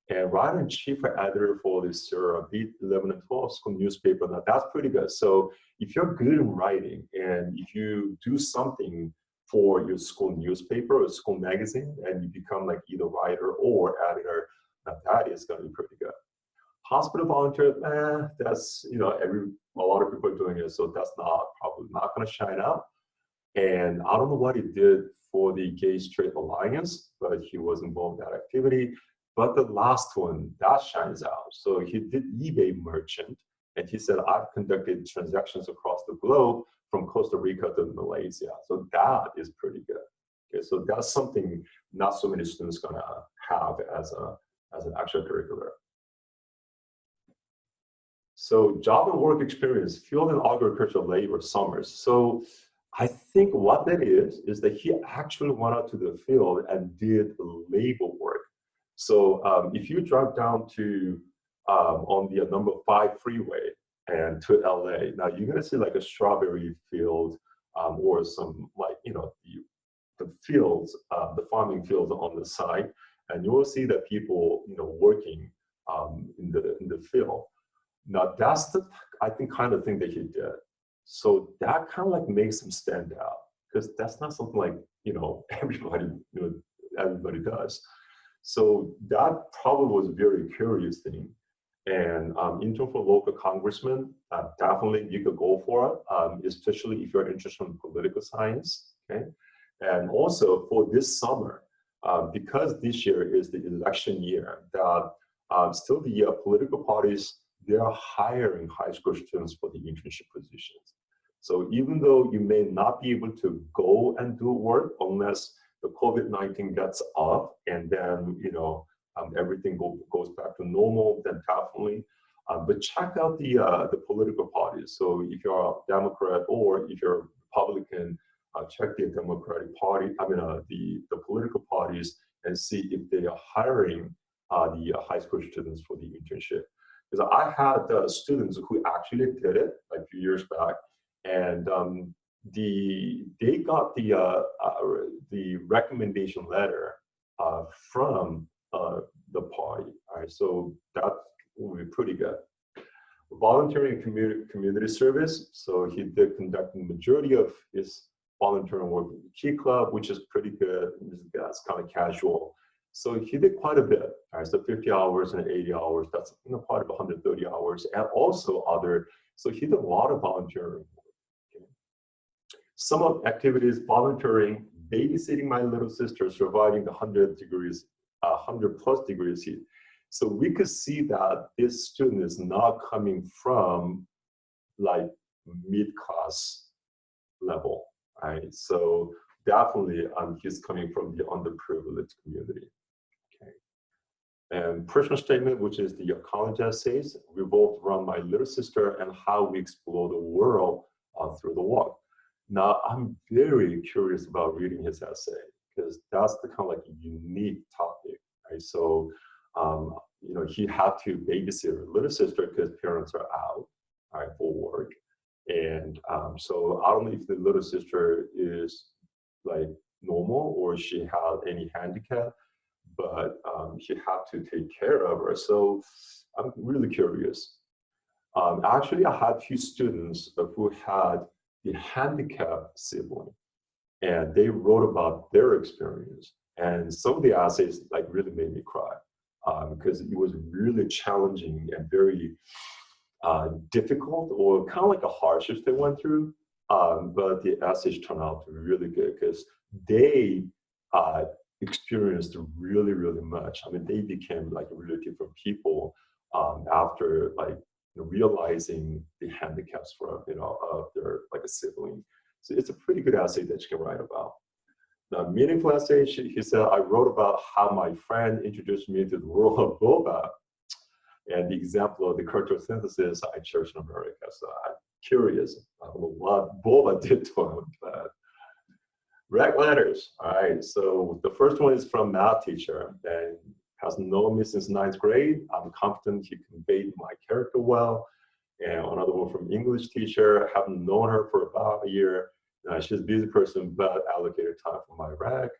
And writer and chief editor for the Sierra Beat 11 and 12 school newspaper. Now that's pretty good. So if you're good in writing and if you do something for your school newspaper or school magazine and you become like either writer or editor, now that is going to be pretty good. Hospital volunteer, that's, you know, a lot of people are doing it, so that's probably not going to shine out. And I don't know what he did for the Gay Straight Alliance, but he was involved in that activity. But the last one, that shines out. So he did eBay merchant, and he said, I've conducted transactions across the globe from Costa Rica to Malaysia. So that is pretty good. Okay, so that's something not so many students gonna have as an extracurricular. So job and work experience, field and agricultural labor summers. So I think what that is that he actually went out to the field and did labor work. So if you drive down to on the number 5 freeway and to LA, now you're gonna see like a strawberry field or some, like, you know, the fields, the farming fields on the side, and you will see that people, you know, working in the field. Now that's the, I think, kind of thing that he did. So that kind of like makes him stand out, because that's not something like, you know, everybody does. So that probably was a very curious thing. And intern for local congressman, definitely you could go for it, especially if you're interested in political science. Okay, and also for this summer, because this year is the election year, that still the political parties, they are hiring high school students for the internship positions. So even though you may not be able to go and do work unless the COVID-19 gets off and then, you know, everything goes back to normal, then definitely. But check out the political parties. So if you're a Democrat or if you're a Republican, check the Democratic Party, the political parties, and see if they are hiring the high school students for the internship. Because I had students who actually did it like a few years back, and they got the recommendation letter from the party. All right, so that will be pretty good. Volunteering community service. So he did conduct the majority of his volunteering work with the Key Club, which is pretty good. That's kind of casual. So he did quite a bit. All right, so 50 hours and 80 hours. That's, you know, part of 130 hours, and also other. So he did a lot of volunteering. Okay. Some of activities: volunteering, babysitting my little sister, surviving the 100 plus degrees heat. So we could see that this student is not coming from like mid-class level, right? So definitely he's coming from the underprivileged community. Okay. And personal statement, which is the college essays, revolved around my little sister and how we explore the world through the walk. Now, I'm very curious about reading his essay, because that's the kind of like unique topic, right? So, you know, he had to babysit her little sister because parents are out, right, for work. And so I don't know if the little sister is like normal or she had any handicap, but he had to take care of her. So I'm really curious. Actually, I had 2 students who had the handicapped sibling, and they wrote about their experience. And some of the essays like really made me cry, because it was really challenging and very difficult, or kind of like a hardships they went through. But the essays turned out really good because they experienced really, really much. I mean, they became like really different people after like, you know, realizing the handicaps for, you know, of their like a sibling. So it's a pretty good essay that you can write about. Now, meaningful essay, he said, I wrote about how my friend introduced me to the world of boba. And the example of the cultural synthesis, I cherish in America. So I'm curious. I don't know what Boba did to him, but rec letters. All right. So the first one is from math teacher, and has known me since 9th grade. I'm confident he conveyed my character well. And another one from English teacher, haven't known her for about a year. She's a busy person, but allocated time for my rec.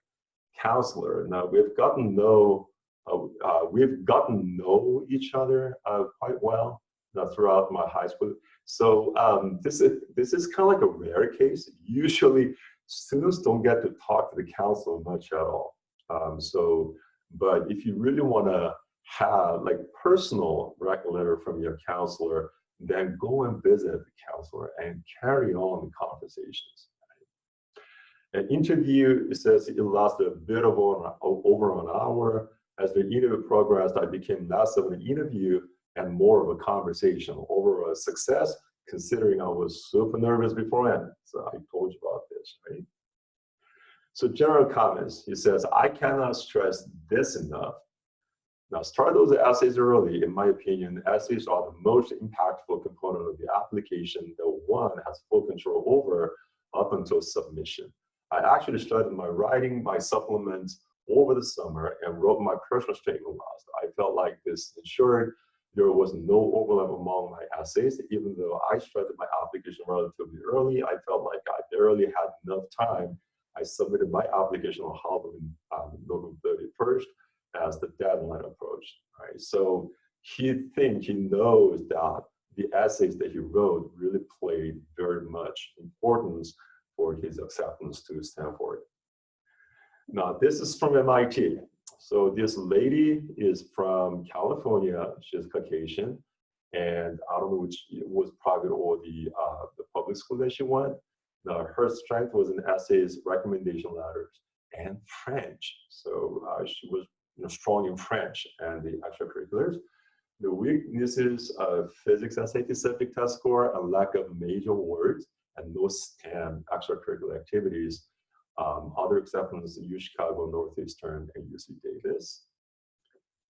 Counselor. Now we've gotten to know each other quite well throughout my high school. So this is kind of like a rare case. Usually students don't get to talk to the counselor much at all. But if you really want to have like personal rec letter from your counselor, then go and visit the counselor and carry on the conversations. An interview, it says it lasted a bit of over an hour. As the interview progressed, I became less of an interview and more of a conversation. Over a success, considering I was super nervous beforehand. So I told you about this, right? So general comments, he says, I cannot stress this enough. Now start those essays early. In my opinion, essays are the most impactful component of the application that one has full control over up until submission. I actually started my writing, my supplements over the summer and wrote my personal statement last. I felt like this ensured there was no overlap among my essays. Even though I started my application relatively early, I felt like I barely had enough time. I submitted my application on Halloween, November 31st, as the deadline approached. Right? So he knows that the essays that he wrote really played very much importance for his acceptance to Stanford. Now, this is from MIT. So this lady is from California. She's Caucasian, and I don't know which it was private or the public school that she went. Now, her strength was in essays, recommendation letters, and French. So she was strong in French and the extracurriculars. The weaknesses of physics SAT subject test score, a lack of major words, and no STEM extracurricular activities. Other exceptions, U Chicago, Northeastern, and UC Davis.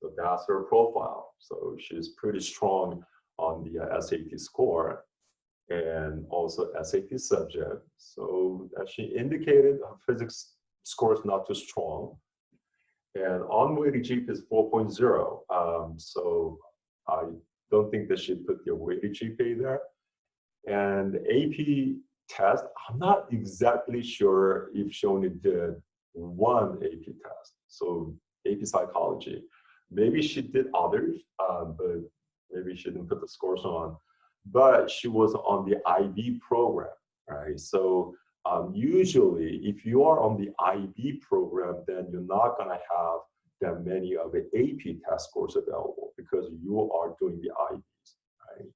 So that's her profile. So she's pretty strong on the SAT score and also SAT subject. So as she indicated, her physics score is not too strong. And on-weighted GPA is 4.0. So I don't think that she put the weighted GPA there. And AP test, I'm not exactly sure if she only did one AP test. So AP psychology. Maybe she did others, but maybe she didn't put the scores on. But she was on the IB program, right? So usually, if you are on the IB program, then you're not going to have that many of the AP test scores available because you are doing the IBs, right?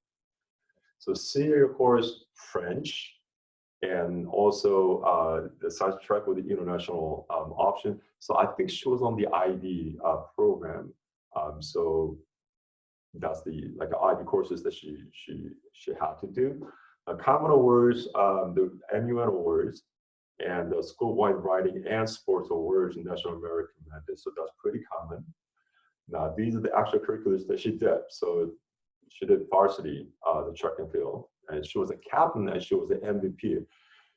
So senior course, French, and also the science track with the international option. So I think she was on the IB program. So that's the IB courses that she had to do. Common awards, the MUN awards, and the school-wide writing and sports awards in National American Mandate. So that's pretty common. Now these are the extracurriculars that she did. So she did varsity, the track and field, and she was a captain and she was the MVP.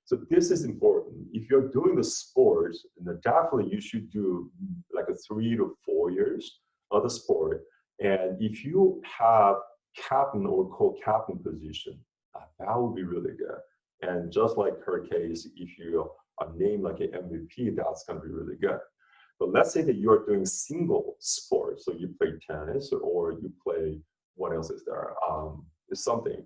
So this is important. If you're doing the sports, then definitely you should do like a 3 to 4 years of the sport. And if you have captain or co-captain position, that would be really good. And just like her case, if you are named like an MVP, that's going to be really good. But let's say that you're doing single sports, so you play tennis or you play, what else is there? It's something.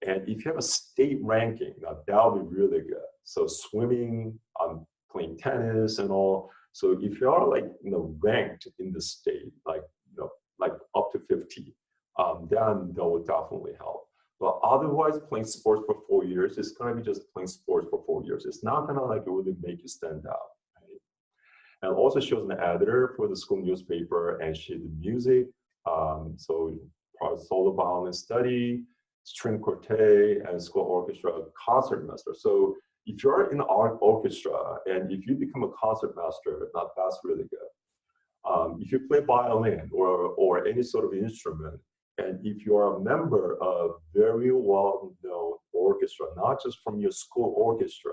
And if you have a state ranking, now that would be really good. So swimming, playing tennis and all. So if you are ranked in the state, like up to 50, then that would definitely help. But otherwise, playing sports for 4 years, it's gonna be just playing sports for 4 years. It's not gonna really make you stand out. Right? And also she was an editor for the school newspaper and she did music. So part of solo violin study, string quartet, and school orchestra concert master. So if you're in art orchestra and if you become a concert master, that's really good. If you play violin or any sort of instrument, And if you are a member of very well-known orchestra, not just from your school orchestra,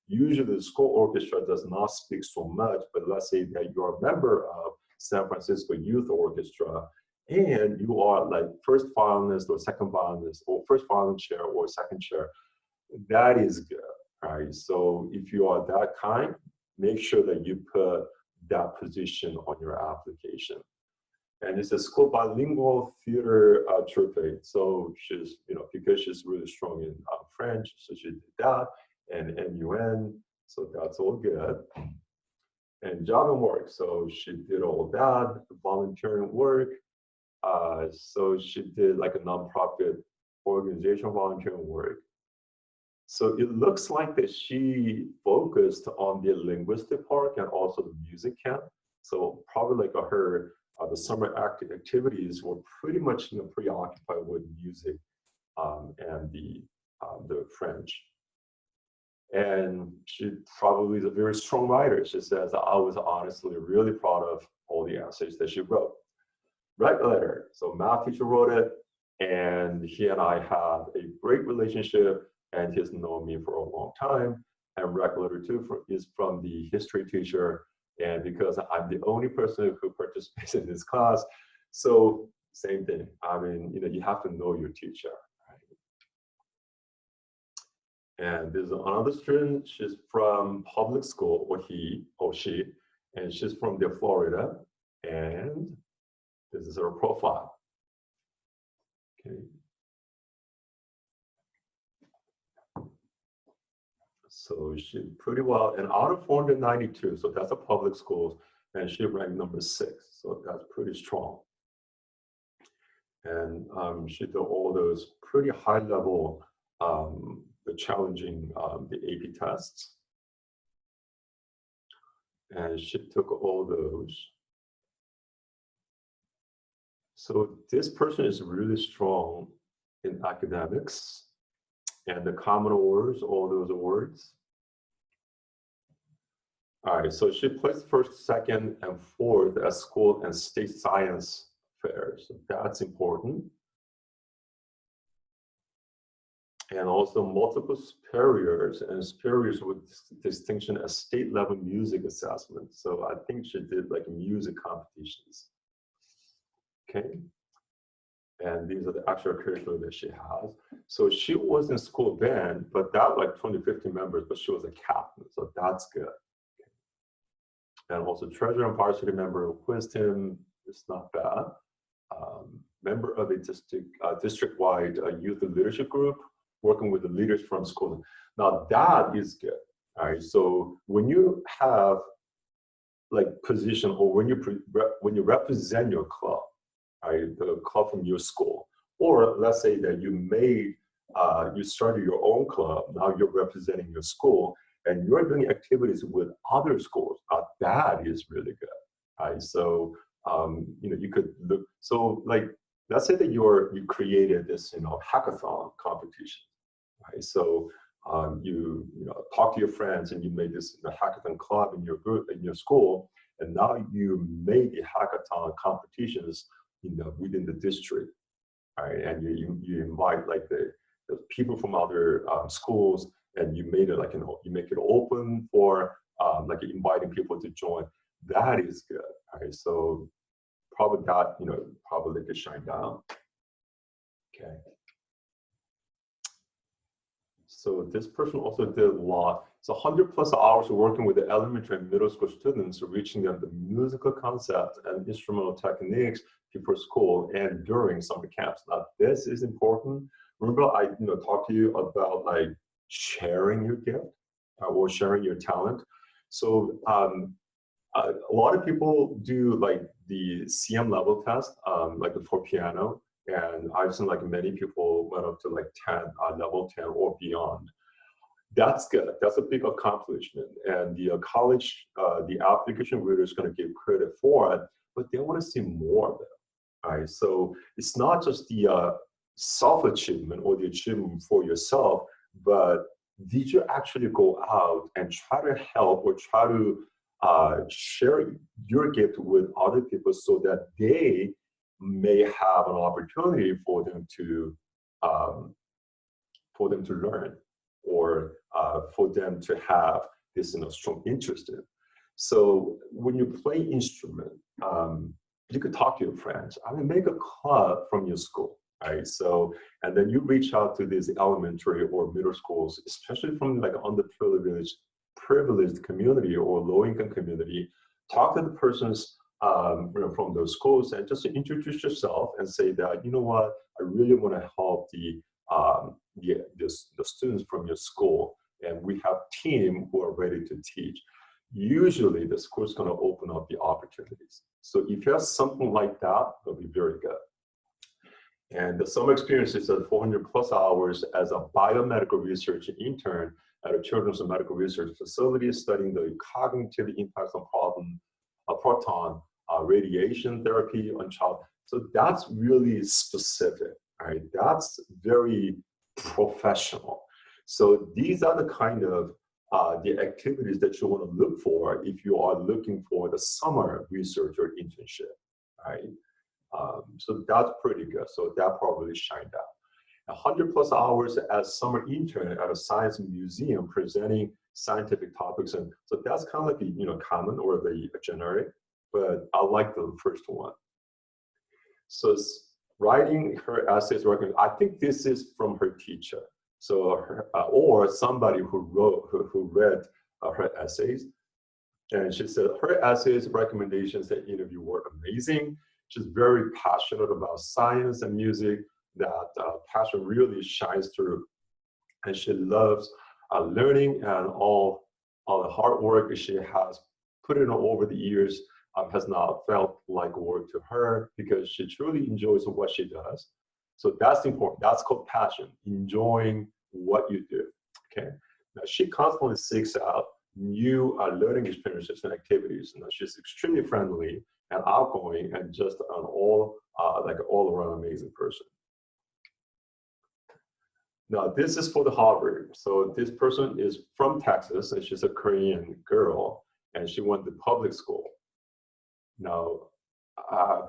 usually the school orchestra does not speak so much, but let's say that you're a member of San Francisco Youth Orchestra, and you are like first violinist or second violinist or first violin chair or second chair, that is good, right? So if you are that kind, make sure that you put that position on your application. And it's a school bilingual theater troupe. So she's, because she's really strong in French, so she did that, and MUN, so that's all good. And job and work, so she did all that, volunteering work. So she did like a nonprofit organization volunteering work. So it looks like that she focused on the linguistic part and also the music camp. So probably like her, the summer activities were pretty much preoccupied with music and the French. And she probably is a very strong writer. She says, I was honestly really proud of all the essays that she wrote. Right letter. So math teacher wrote it, and he and I had a great relationship, and he's known me for a long time. And rec letter two is from the history teacher, and because I'm the only person who participates in this class, so same thing. I mean, you have to know your teacher. And there's another student, she's from public school, or he or she, and she's from Florida. And this is her profile. Okay. So she pretty well, and out of 492, so that's a public schools, and she ranked number 6, so that's pretty strong. And she did all those pretty high level, the challenging, the AP tests. And she took all those. So this person is really strong in academics and the common awards, all those awards. All right, so she placed first, second, and fourth at school and state science fairs. So that's important. And also multiple superiors and superiors with distinction as state level music assessment. So I think she did like music competitions. Okay. And these are the extracurricular that she has. So she was in school band, but that like 20-50 members, but she was a captain, so that's good. And also treasurer and varsity member of Quinston, it's not bad. Member of a district-wide youth leadership group, working with the leaders from school. Now that is good, all right? So when you have like position, or when you represent your club, right, the club from your school, or let's say that you started your own club, now you're representing your school, and you're doing activities with other schools, that is really good, right? So, you could look, so like, let's say that you created this, hackathon competition, right? So you talk to your friends and you made this hackathon club in your group, in your school, and now you made the hackathon competitions within the district, right? And you invite like the people from other schools, and you made it like you make it open for like inviting people to join. That is good, right? So probably that probably could shine down. Okay. So this person also did a lot. So 100+ hours working with the elementary and middle school students, reaching them the musical concepts and instrumental techniques before school and during summer camps. Now this is important. Remember, I talked to you about like sharing your gift or sharing your talent. So a lot of people do like the CM level test, like for piano. And I've seen like many people went up to like 10, level 10 or beyond. That's good. That's a big accomplishment. And the college, the application reader is going to give credit for it, but they want to see more of it, right? So it's not just the self-achievement or the achievement for yourself, but did you actually go out and try to help or try to share your gift with other people so that they may have an opportunity for them to learn, or for them to have this strong interest in. So when you play instrument, you could talk to your friends. I mean, make a club from your school, right? So, and then you reach out to these elementary or middle schools, especially from like privileged community or low-income community. Talk to the persons from those schools and just introduce yourself and say that, you know what, I really want to help the students from your school, and we have team who are ready to teach. Usually the school is going to open up the opportunities. So if you have something like that, it'll be very good. And the summer experience is at 400 plus hours as a biomedical research intern at a children's medical research facility, studying the cognitive impacts on proton radiation therapy on child. So that's really specific, right? That's very professional. So these are the kind of the activities that you want to look for if you are looking for the summer research or internship, right? So that's pretty good. So that probably shined out. 100 plus hours as summer intern at a science museum presenting scientific topics. And so that's kind of like the common or the generic, but I like the first one. So writing her essays, I think this is from her teacher. So or somebody who read her essays. And she said her essays, recommendations, and interview were amazing. She's very passionate about science and music. That passion really shines through. And she loves learning, and all the hard work she has put in over the years has not felt like work to her, because she truly enjoys what she does. So that's important. That's called passion, enjoying what you do, okay? Now, she constantly seeks out new learning experiences and activities. And she's extremely friendly and outgoing, and just an all-around amazing person. Now, this is for the Harvard. So this person is from Texas, and she's a Korean girl, and she went to public school. Now,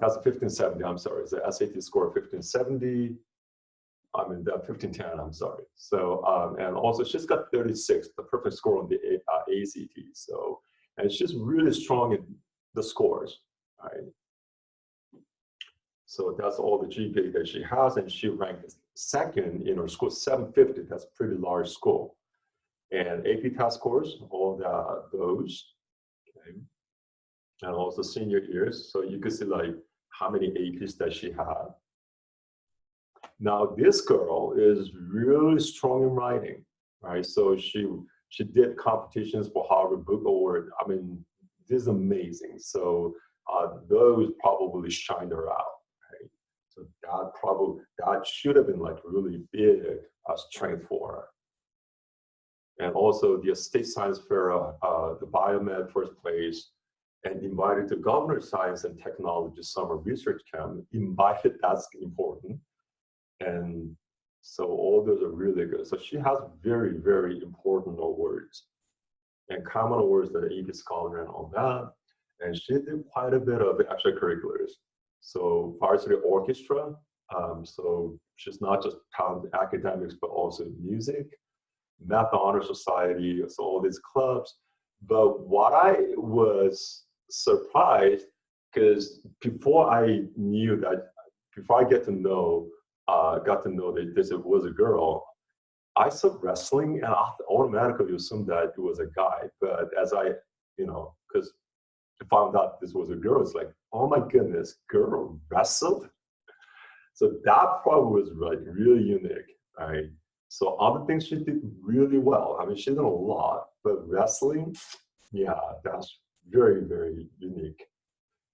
that's a 1570, I'm sorry. It's the SAT score of 1570. I mean, the 1510, I'm sorry. So, and also she's got 36, the perfect score on the ACT. So, and she's really strong in the scores, right? So that's all the GPA that she has, and she ranked second in her school, 750. That's a pretty large school. And AP test scores, all those, okay. And also senior years. So you can see like how many APs that she had. Now this girl is really strong in writing, right? So she did competitions for Harvard Book Award. I mean, this is amazing. So those probably shined her out, right? So that should have been like really big strength for her. And also the State Science Fair, the Biomed first place, and invited to Governor Science and Technology Summer Research Camp. Invited, that's important. And so all those are really good. So she has very, very important awards and common awards that the AP Scholar and all that. And she did quite a bit of extracurriculars. So varsity orchestra. So she's not just talented academics, but also music, Math Honor Society, so all these clubs. But what I was surprised, because before I got to know that this was a girl, I saw wrestling and I automatically assumed that it was a guy. But as I, because I found out this was a girl, it's like, oh my goodness, girl wrestled? So that probably was like really unique, right? So other things she did really well. I mean, she did a lot, but wrestling, yeah, that's very, very unique.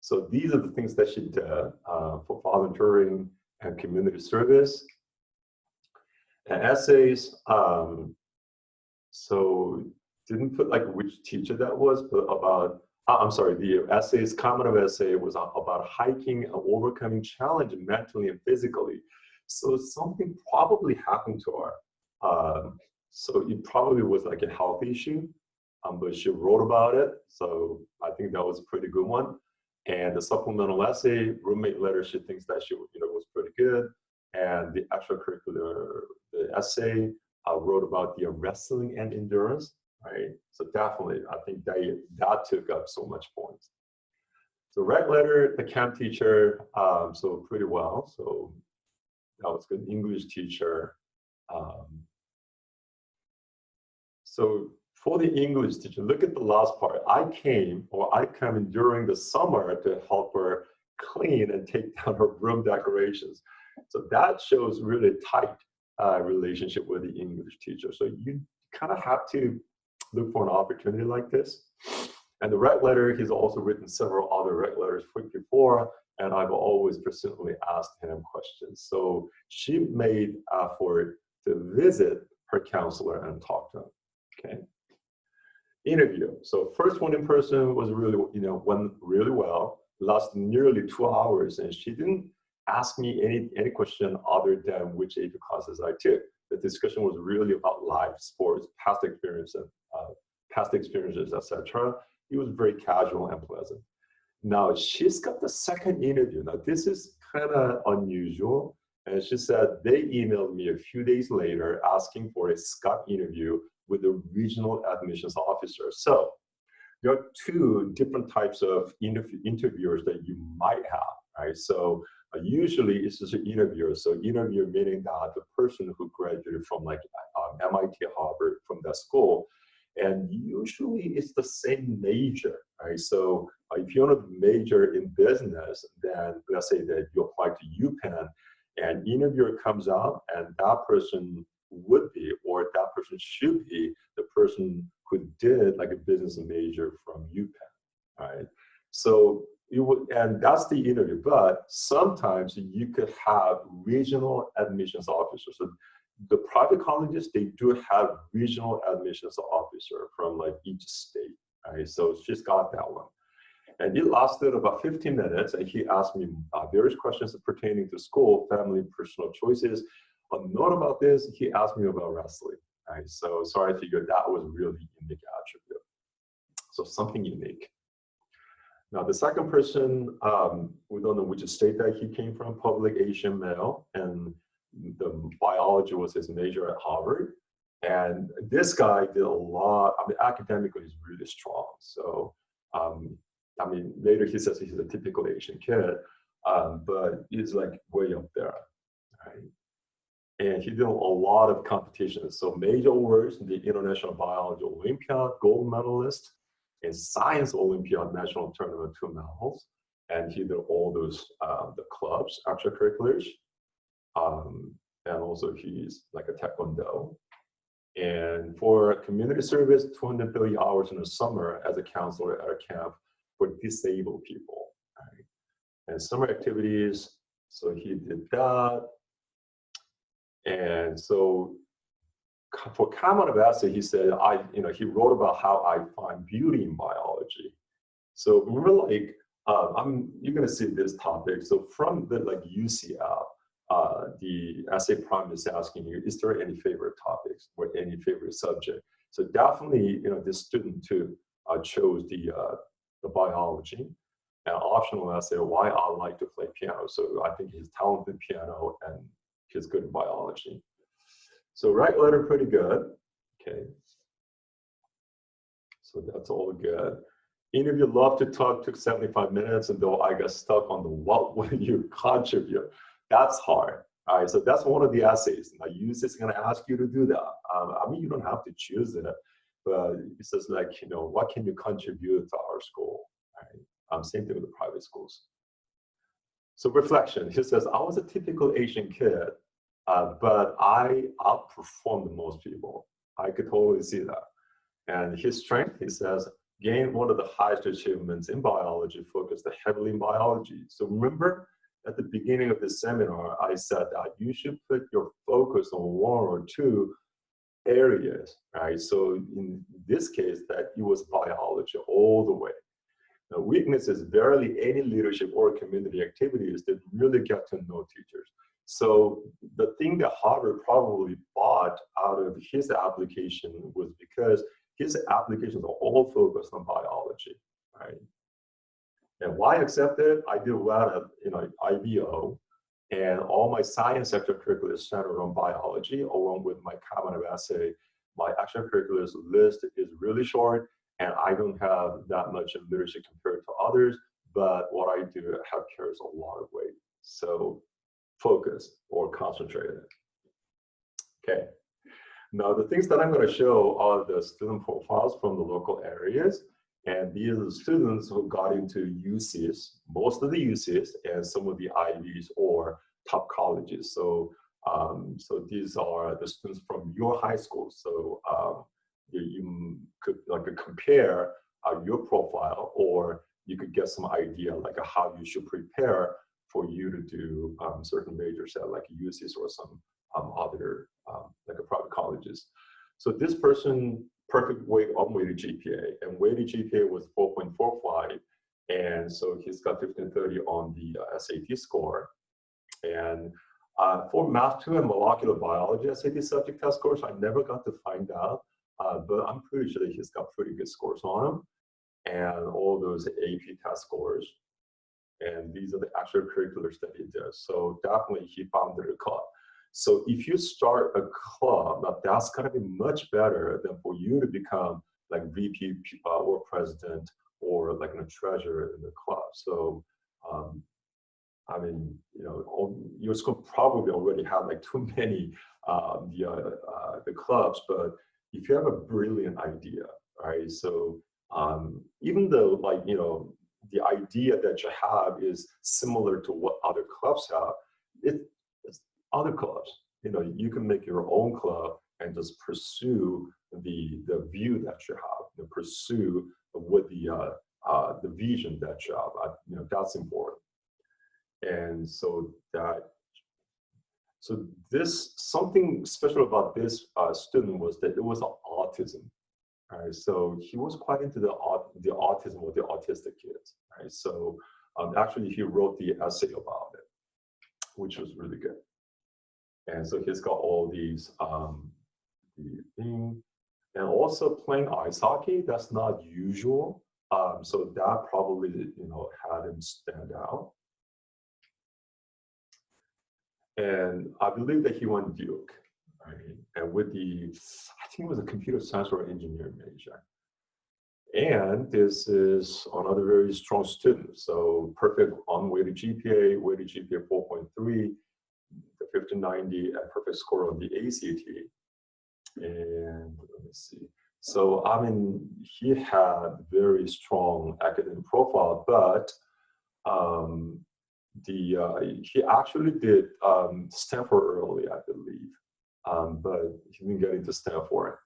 So these are the things that she did for volunteering and community service. And essays, so didn't put like which teacher that was, but about, I'm sorry, the essays, comment of essay was about hiking and overcoming challenge mentally and physically. So something probably happened to her. So it probably was like a health issue, but she wrote about it. So I think that was a pretty good one. And the supplemental essay, roommate letter, she thinks that she was pretty good. And the extracurricular, the essay wrote about the wrestling and endurance, right? So definitely, I think that took up so much points. So rec letter, the chem teacher, so pretty well. So that was good. English teacher. So for the English teacher, look at the last part. I come in during the summer to help her clean and take down her room decorations. So that shows really tight relationship with the English teacher. So you kind of have to look for an opportunity like this. And the rec letter, he's also written several other rec letters before, and I've always persistently asked him questions. So she made effort to visit her counselor and talk to him. Okay. Interview. So first one in person was really, went really well. Lasted nearly 2 hours, and she didn't ask me any question other than which AP classes I took. The discussion was really about life, sports, past experiences, etc. It was very casual and pleasant. Now she's got the second interview. Now this is kind of unusual. And she said they emailed me a few days later asking for a Skype interview with the regional admissions officer. So there are two different types of interviewers that you might have, right? So usually it's just an interviewer. So interviewer meaning that the person who graduated from like MIT, Harvard, from that school, and usually it's the same major, right? So if you want to major in business, then let's say that you apply to UPenn, and interviewer comes out, and that person would be, or that person should be, the person who did like a business major from UPenn, right? So you would, and that's the interview. But sometimes you could have regional admissions officers. So the private colleges, they do have regional admissions officer from like each state, right? So she's got that one. And it lasted about 15 minutes, and he asked me various questions pertaining to school, family, personal choices. A note about this, he asked me about wrestling, right? So I figured that was a really unique attribute. So something unique. Now the second person, we don't know which state that he came from, public Asian male, and the biology was his major at Harvard. And this guy did a lot, academically he's really strong. So, later he says he's a typical Asian kid, but he's like way up there, right? And he did a lot of competitions. So major awards, the International Biology Olympiad, gold medalist, and Science Olympiad National Tournament 2 medals. And he did all those, the clubs, extracurriculars. And also he's like a taekwondo. And for community service, 230 hours in the summer as a counselor at a camp for disabled people. Right? And summer activities, so he did that. And so for comment of essay, he said, he wrote about how I find beauty in biology. So remember, like, you're gonna see this topic. So from the like UCF, the essay prompt is asking you, is there any favorite topics or any favorite subject? So definitely, this student too chose the biology. And optional essay, why I like to play piano. So I think he's talented piano and he's good in biology. So right letter, pretty good. Okay. So that's all good. Interview, love to talk, took 75 minutes, and though I got stuck on the what will you contribute? That's hard. All right, so that's one of the essays. Now, UC is going to ask you to do that. You don't have to choose it, but it says like, what can you contribute to our school? Right? Same thing with the private schools. So reflection, he says, I was a typical Asian kid, but I outperformed most people. I could totally see that. And his strength, he says, gained one of the highest achievements in biology, focused heavily in biology. So remember, at the beginning of this seminar, I said that you should put your focus on one or two areas, right? So in this case, that it was biology all the way. Now, weakness is barely any leadership or community activities that really get to know teachers. So the thing that Harvard probably bought out of his application was because his applications are all focused on biology, right? And why I accepted? I did well at IBO, and all my science extracurriculars centered on biology, along with my cabinet of essay. My extracurriculars list is really short, and I don't have that much in literature compared to others, but what I do have carries a lot of weight. So focus or concentrated. Okay. Now, the things that I'm going to show are the student profiles from the local areas. And these are the students who got into UCs, most of the UCs, and some of the Ivies or top colleges. So, so these are the students from your high school. So you could like compare your profile, or you could get some idea like how you should prepare for you to do certain majors at like UCs or some other like a private colleges. So this person, perfect weight unweighted GPA, and weighted GPA was 4.45, and so he's got 1530 on the SAT score. And for Math 2 and molecular biology SAT subject test scores, I never got to find out, but I'm pretty sure that he's got pretty good scores on them, and all those AP test scores. And these are the extracurriculars that he does. So definitely he founded a club. So if you start a club, now that's going to be much better than for you to become like VP or president or like a treasurer in the club. So, I mean, you know, your school probably already have like too many the clubs, but if you have a brilliant idea, right? So even though like, you know, the idea that you have is similar to what other clubs have, it's other clubs. You know, you can make your own club and just pursue the view that you have, and pursue with the vision that you have. You know, that's important. And so this something special about this student was that it was autism. Right, so he was quite into the autism or the autistic kids. Right, so actually he wrote the essay about it, which was really good. And so he's got all these the thing, and also playing ice hockey. That's not usual. So that probably, you know, had him stand out. And I believe that he went Duke, right? And with the, I think it was a computer science or engineering major. And this is another very strong student. So perfect unweighted GPA, weighted GPA 4.3, the 1590, and perfect score on the ACT. And let me see. So, I mean, he had very strong academic profile, but he actually did Stanford early, I believe, but he didn't get into Stanford.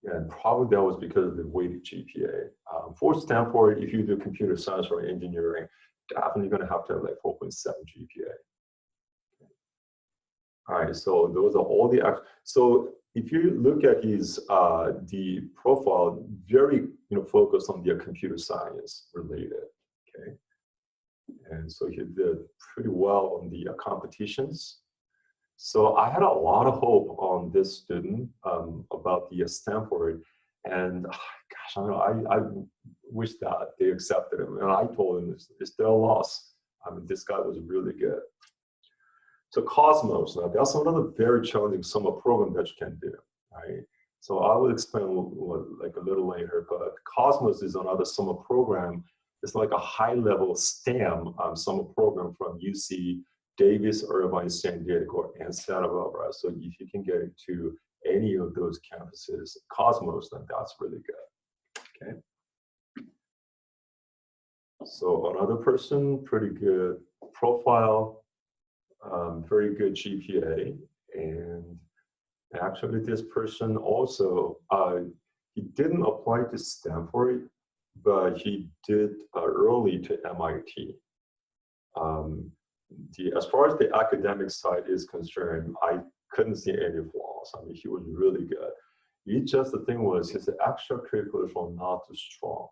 And probably that was because of the weighted GPA. For Stanford, if you do computer science or engineering, definitely going to have like 4.7 GPA. All right, so those are all the, so if you look at his, the profile, very, focused on the computer science related, okay? And so he did pretty well on the competitions. So I had a lot of hope on this student about the Stanford, and gosh, I wish that they accepted him. And I told him it's their loss. I mean, this guy was really good. So Cosmos, now that's another very challenging summer program that you can do, right? So I will explain like a little later, but Cosmos is another summer program. It's like a high-level STEM summer program from UC Davis, Irvine, San Diego, and Santa Barbara. So if you can get into any of those campuses, Cosmos, then that's really good, okay? So another person, pretty good profile, very good GPA, and actually this person also, he didn't apply to Stanford, but he did early to MIT. As far as the academic side is concerned, I couldn't see any flaws. I mean, he was really good. The thing was his extracurriculars were not too strong.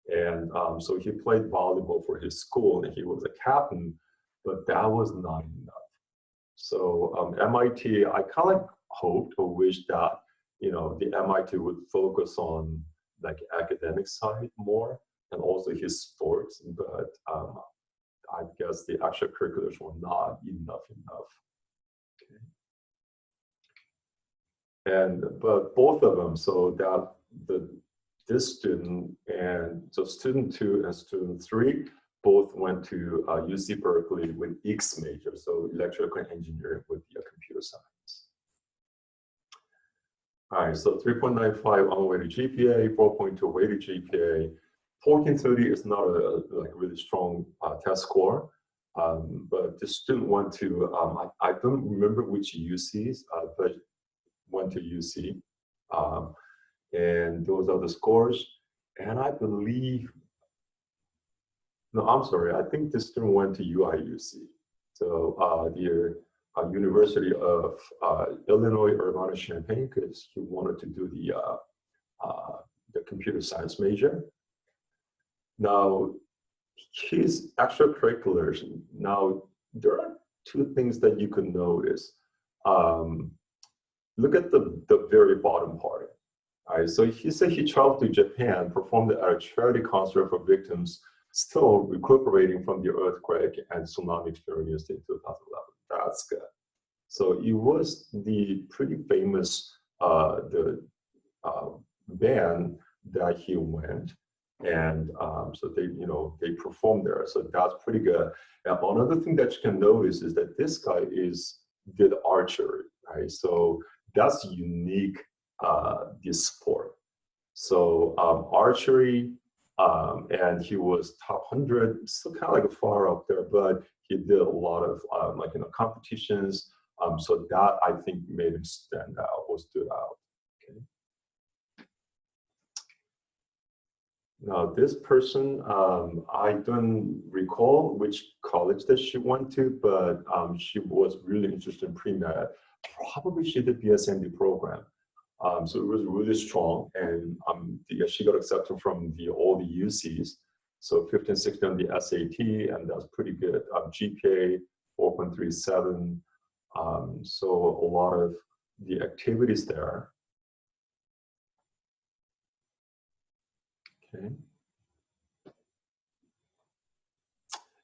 And so he played volleyball for his school and he was a captain, but that was not enough. So MIT, I kind of hoped or wished that, the MIT would focus on like academic side more and also his sports, but I guess the extracurriculars were not enough. But both of them, so that this student and so student 2 and student 3 both went to UC Berkeley with EECS major, so electrical engineering with computer science. All right, so 3.95 unweighted GPA, 4.2 weighted GPA. 1430 is not a really strong test score, but the student went to, I don't remember which UCs, but went to UC, and those are the scores. And I believe, no, I'm sorry, I think the student went to UIUC, so the University of Illinois Urbana-Champaign, because he wanted to do the computer science major. Now, his extracurriculars, now there are two things that you could notice. Look at the very bottom part. All right, so he said he traveled to Japan, performed at a charity concert for victims still recuperating from the earthquake and tsunami experienced in 2011. That's good. So it was the pretty famous band that he went, and so they performed there. So that's pretty good. And another thing that you can notice is that this guy did archery, right? So that's unique, this sport. So archery, and he was top 100, still kind of like far up there, but he did a lot of competitions. So that I think made him stand out or stood out. Okay. Now this person, I don't recall which college that she went to, but she was really interested in pre-med. Probably she did BSMD program. So it was really strong, and she got accepted from all the UCs. So 15, 16 on the SAT, and that's pretty good. GPA 4.37. So a lot of the activities there. Okay.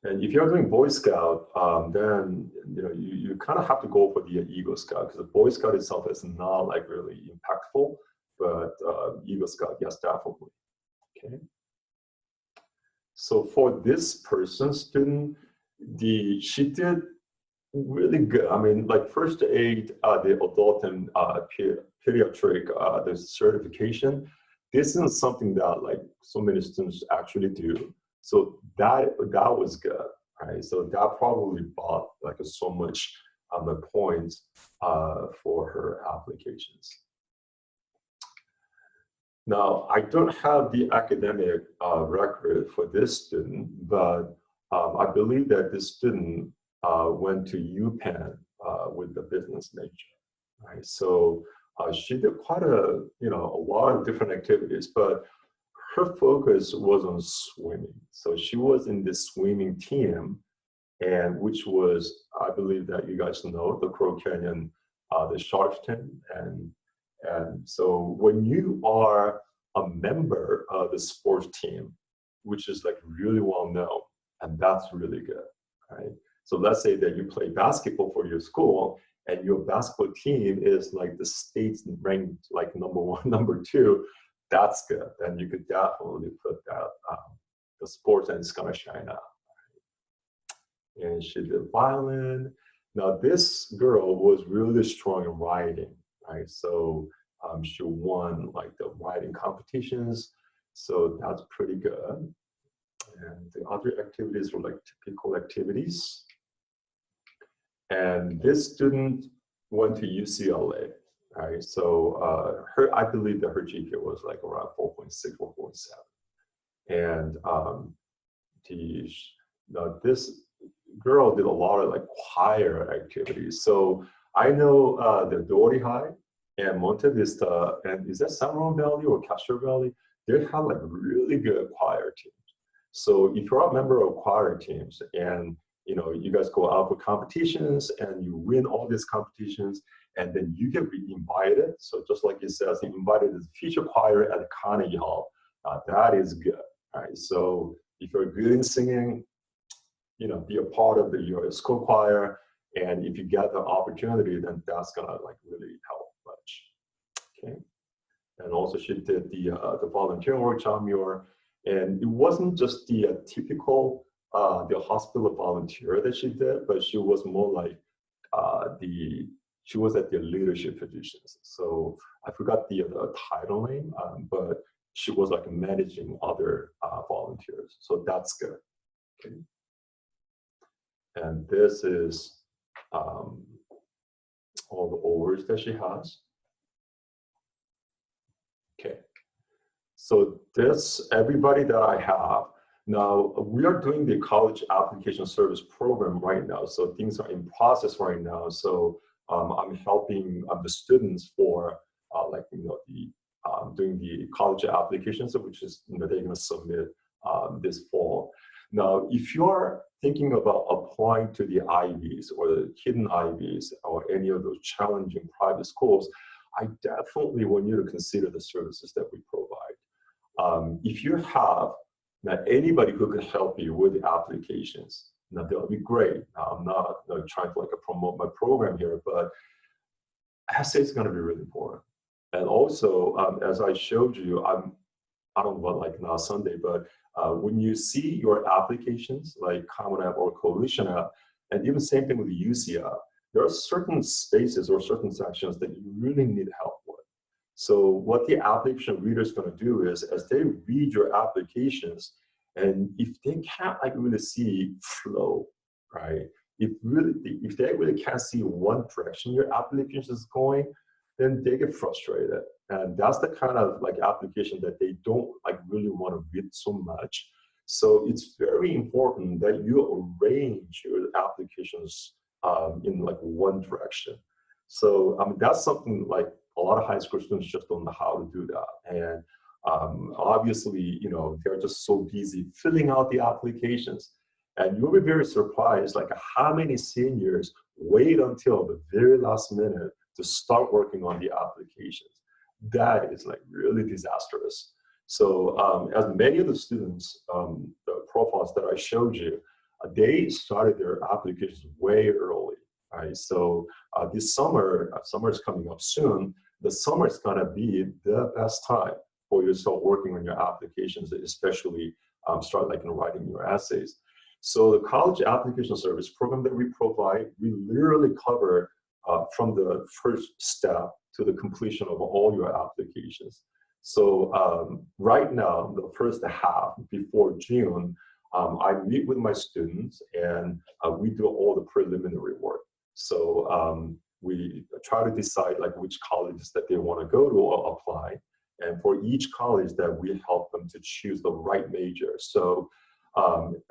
And if you're doing Boy Scout, then you kind of have to go for the Eagle Scout, because the Boy Scout itself is not like really impactful, but Eagle Scout, yes, definitely. Okay. So for this person, student, she did really good. I mean, like first aid, the adult and pediatric, the certification. This isn't something that like so many students actually do. So that was good, right? So that probably bought like so much points for her applications. Now, I don't have the academic record for this student, but I believe that this student went to UPenn with the business major, right? So she did quite a lot of different activities, but her focus was on swimming. So she was in the swimming team, and which was, I believe that you guys know, the Crow Canyon, the Sharpton, and so when you are a member of the sports team, which is like really well known, and that's really good, right? So let's say that you play basketball for your school, and your basketball team is like the state's ranked like #1, #2. That's good. Then you could definitely put that the sports, and it's gonna shine out. Right? And she did violin. Now this girl was really strong in writing, right? So she won like the writing competitions. So that's pretty good. And the other activities were like typical activities. And this student went to UCLA. Right, so I believe that her GPA was like around 4.6, 4.7, and this girl did a lot of like choir activities. So I know the Doherty High and Monte Vista, and is that San Ramon Valley or Castro Valley? They have like really good choir teams. So if you're a member of choir teams, and you guys go out for competitions and you win all these competitions, and then you get invited. So just like it says, invited as feature choir at Carnegie Hall. That is good. right? So if you're good in singing, be a part of your school choir, and if you get the opportunity, then that's gonna like really help much. Okay. And also she did the volunteering work, John Muir, and it wasn't just the typical the hospital volunteer that she did, but she was more like she was at the leadership positions. So I forgot the title name, but she was like managing other volunteers. So that's good. Okay. And this is all the awards that she has. Okay. So this, everybody that I have, now we are doing the college application service program right now. So things are in process right now. So I'm helping the students for doing the college applications, which is, they're going to submit this fall. Now, if you're thinking about applying to the Ivies or the hidden Ivies or any of those challenging private schools, I definitely want you to consider the services that we provide. If you have anybody who could help you with the applications, now that would be great. Now, I'm not trying to promote my program here, but essay is going to be really important. And also, as I showed you, I don't know about now Sunday, but when you see your applications like Common App or Coalition App, and even same thing with the UC App, there are certain spaces or certain sections that you really need help with. So what the application reader is going to do is, as they read your applications, and if they can't really see flow, right? If they really can't see one direction your application is going, then they get frustrated. And that's the kind of application that they don't really want to read so much. So it's very important that you arrange your applications in one direction. So that's something a lot of high school students just don't know how to do that. And obviously, they're just so busy filling out the applications. And you'll be very surprised how many seniors wait until the very last minute to start working on the applications. That is really disastrous. So as many of the students, the profiles that I showed you, they started their applications way early, right? So this summer is coming up soon. The summer is gonna be the best time for you to start working on your applications, especially start writing your essays. So the college application service program that we provide, we literally cover from the first step to the completion of all your applications. So right now, the first half before June, I meet with my students and we do all the preliminary work. So we try to decide which colleges that they want to go to or apply. And for each college that we help them to choose the right major. So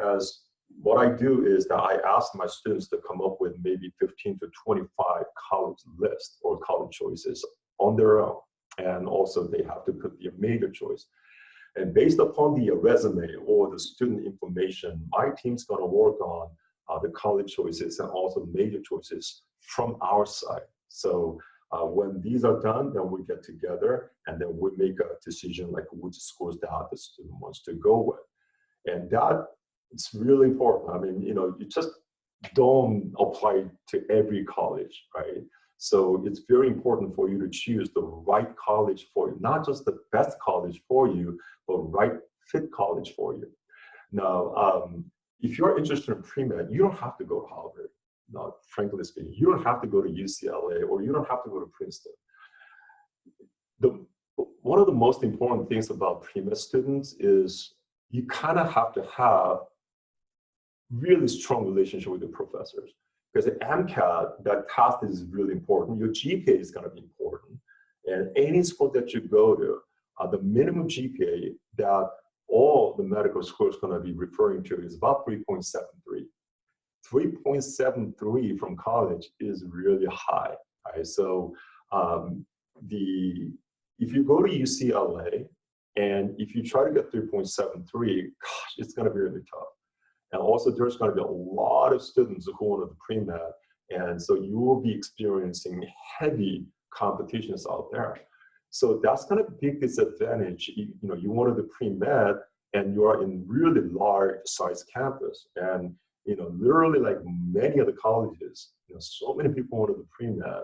as what I do is that I ask my students to come up with maybe 15 to 25 college lists or college choices on their own. And also they have to put the major choice. And based upon the resume or the student information, my team's gonna work on the college choices and also major choices from our side. So when these are done, then we get together and then we make a decision which schools that the student wants to go with. And that it's really important. I mean, you just don't apply to every college, right? So it's very important for you to choose the right college for you, not just the best college for you, but right fit college for you. Now, if you're interested in pre-med, you don't have to go to Harvard. Not frankly speaking, you don't have to go to UCLA or you don't have to go to Princeton. One of the most important things about pre-med students is you kind of have to have really strong relationship with the professors. Because at MCAT, that test is really important. Your GPA is going to be important. And any school that you go to, the minimum GPA that all the medical schools are going to be referring to is about 3.73. 3.73 from college is really high, right? So if you go to UCLA and if you try to get 3.73, gosh, it's going to be really tough. And also there's going to be a lot of students who want to pre-med, and so you will be experiencing heavy competitions out there. So that's going to be a big disadvantage. You wanted to pre-med, and you are in really large size campus. And, literally like many of the colleges, so many people wanted the pre-med.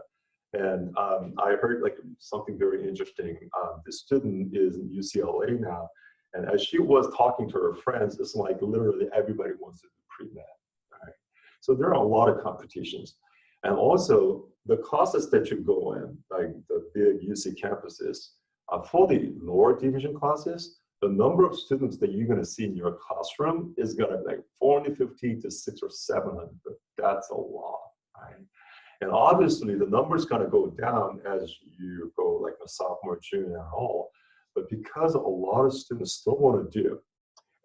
And I heard like something very interesting. The student is in UCLA now, and as she was talking to her friends, it's like literally everybody wants to do pre-med, right? So there are a lot of competitions. And also the classes that you go in, like the big UC campuses, for the lower division classes, the number of students that you're gonna see in your classroom is gonna be like 450 to 600 or 700, that's a lot, right? And obviously the number's gonna go down as you go like a sophomore, junior, and all, but because a lot of students still wanna do,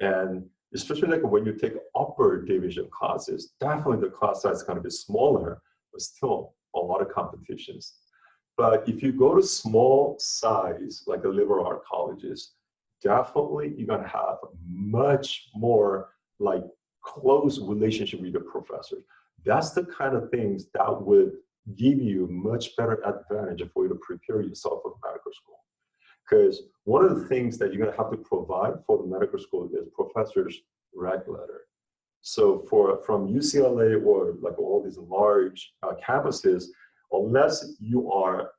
and especially like when you take upper division classes, definitely the class size is gonna be smaller, but still a lot of competitions. But if you go to small size, like the liberal art colleges, definitely you're gonna have much more like close relationship with the professors. That's the kind of things that would give you much better advantage for you to prepare yourself for medical school. Because one of the things that you're gonna have to provide for the medical school is professors' reg letter. So from UCLA or like all these large campuses, unless you are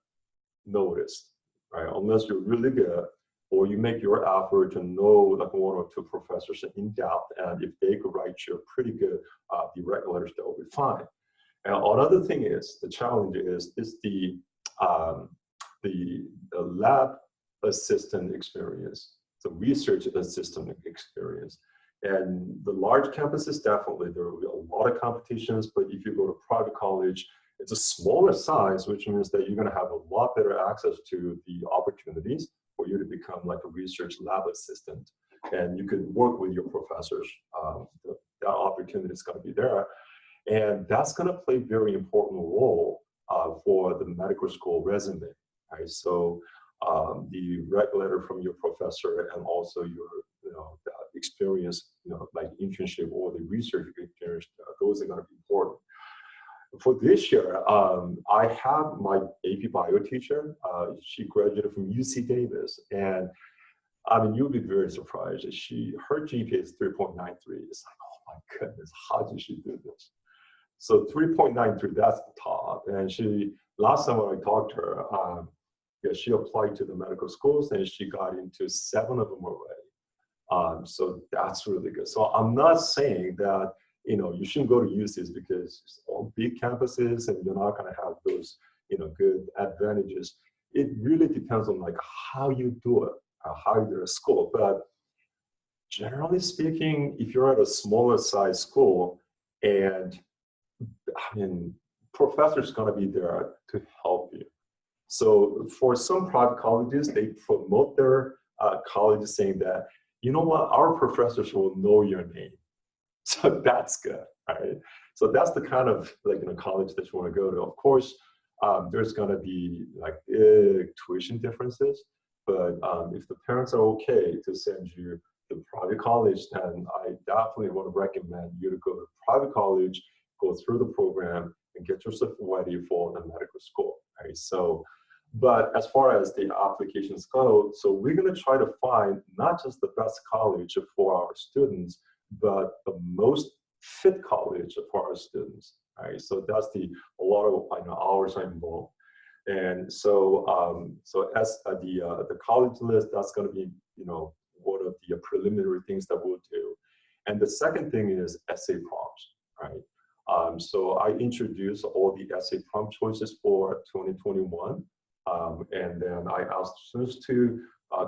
noticed, right? Unless you're really good, or you make your effort to know like one or two professors in depth, and if they could write you a pretty good direct letters, that will be fine. And another thing is, the challenge is the lab assistant experience, the research assistant experience. And the large campuses, definitely, there will be a lot of competitions, but if you go to private college, it's a smaller size, which means that you're gonna have a lot better access to the opportunities for you to become like a research lab assistant. And you could work with your professors. That opportunity is gonna be there. And that's gonna play a very important role for the medical school resume, right? So the reg letter from your professor and also your experience, like internship or the research experience, those are gonna be important. For this year, I have my AP Bio teacher. She graduated from UC Davis, and I mean, you'll be very surprised. Her GPA is 3.93. It's like, oh my goodness, how did she do this? So 3.93, that's the top. And last time when I talked to her, yeah, she applied to the medical schools and she got into 7 of them already. So that's really good. So I'm not saying that you shouldn't go to UCs because it's all big campuses and you're not going to have those, good advantages. It really depends on like how you do it, how you do a school. But generally speaking, if you're at a smaller size school, and I mean, professors going to be there to help you. So for some private colleges, they promote their colleges saying that, you know what, our professors will know your name. So that's good, right? So that's the kind of like college that you want to go to. Of course, there's going to be like big tuition differences, but if the parents are okay to send you to private college, then I definitely want to recommend you to go to private college, go through the program, and get yourself ready for the medical school, right? So, but as far as the applications go, so we're going to try to find not just the best college for our students, but the most fit college for our students, right? So that's a lot of hours are involved. And so, so as the college list, that's going to be, one of the preliminary things that we'll do. And the second thing is essay prompts, right? So I introduced all the essay prompt choices for 2021. And then I asked students to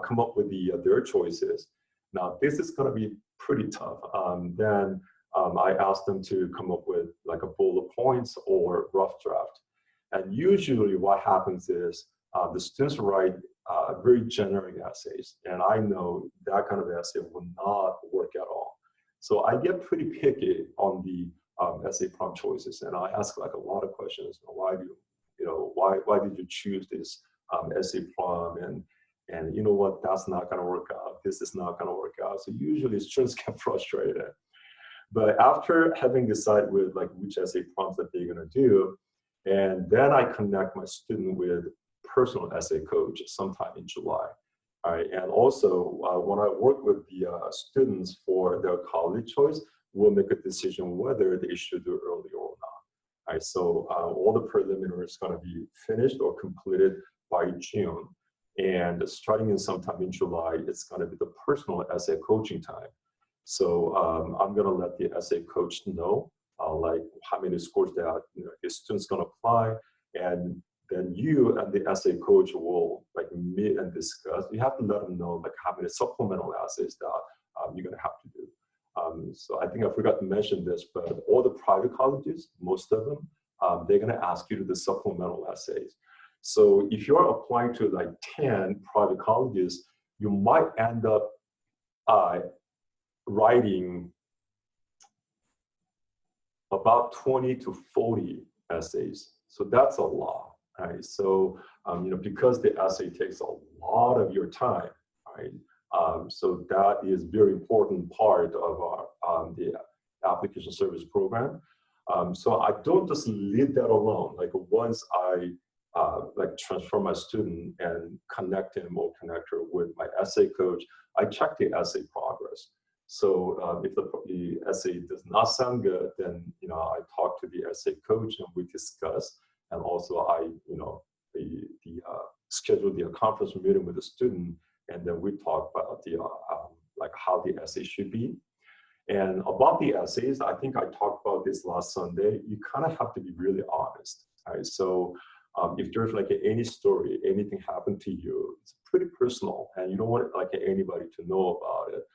come up with their choices. Now, this is going to be pretty tough. Then I asked them to come up with like a bullet points or rough draft. And usually what happens is the students write very generic essays. And I know that kind of essay will not work at all. So I get pretty picky on the essay prompt choices. And I ask like a lot of questions. Why did you choose this essay prompt? And you know what, that's not gonna work out. This is not gonna work out. So usually students get frustrated. But after having decided with like which essay prompts that they're gonna do, and then I connect my student with personal essay coach sometime in July. Right? And also, when I work with the students for their college choice, we'll make a decision whether they should do early or not. Right? So all the preliminary is going to be finished or completed by June. And starting in sometime in July, it's going to be the personal essay coaching time. So I'm going to let the essay coach know, like how many scores that the student's going to apply, and then you and the essay coach will like meet and discuss. You have to let them know like how many supplemental essays that you're going to have to do. So I think I forgot to mention this, but all the private colleges, most of them, they're going to ask you to do supplemental essays. So if you're applying to like 10 private colleges, you might end up writing about 20 to 40 essays. So that's a lot, right? So, because the essay takes a lot of your time, right? So that is very important part of our the application service program. So I don't just leave that alone. Like once I like transfer my student and connect him or connect her with my essay coach, I check the essay progress. So if the essay does not sound good, then I talk to the essay coach and we discuss, and also I schedule the conference meeting with the student, and then we talk about the like how the essay should be. And about the essays, I think I talked about this last Sunday. You kind of have to be really honest, right? So if there's like any story, anything happened to you, it's pretty personal, and you don't want like anybody to know about it.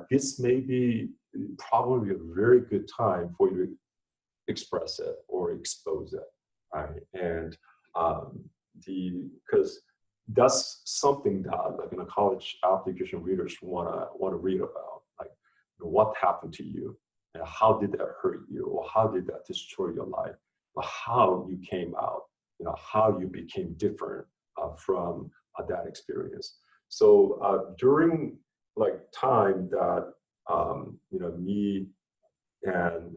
This may be probably a very good time for you to express it or expose it, right? And because that's something that like college application readers wanna read about, like what happened to you, and how did that hurt you, or how did that destroy your life, or how you came out, how you became different from that experience. So during like time that me and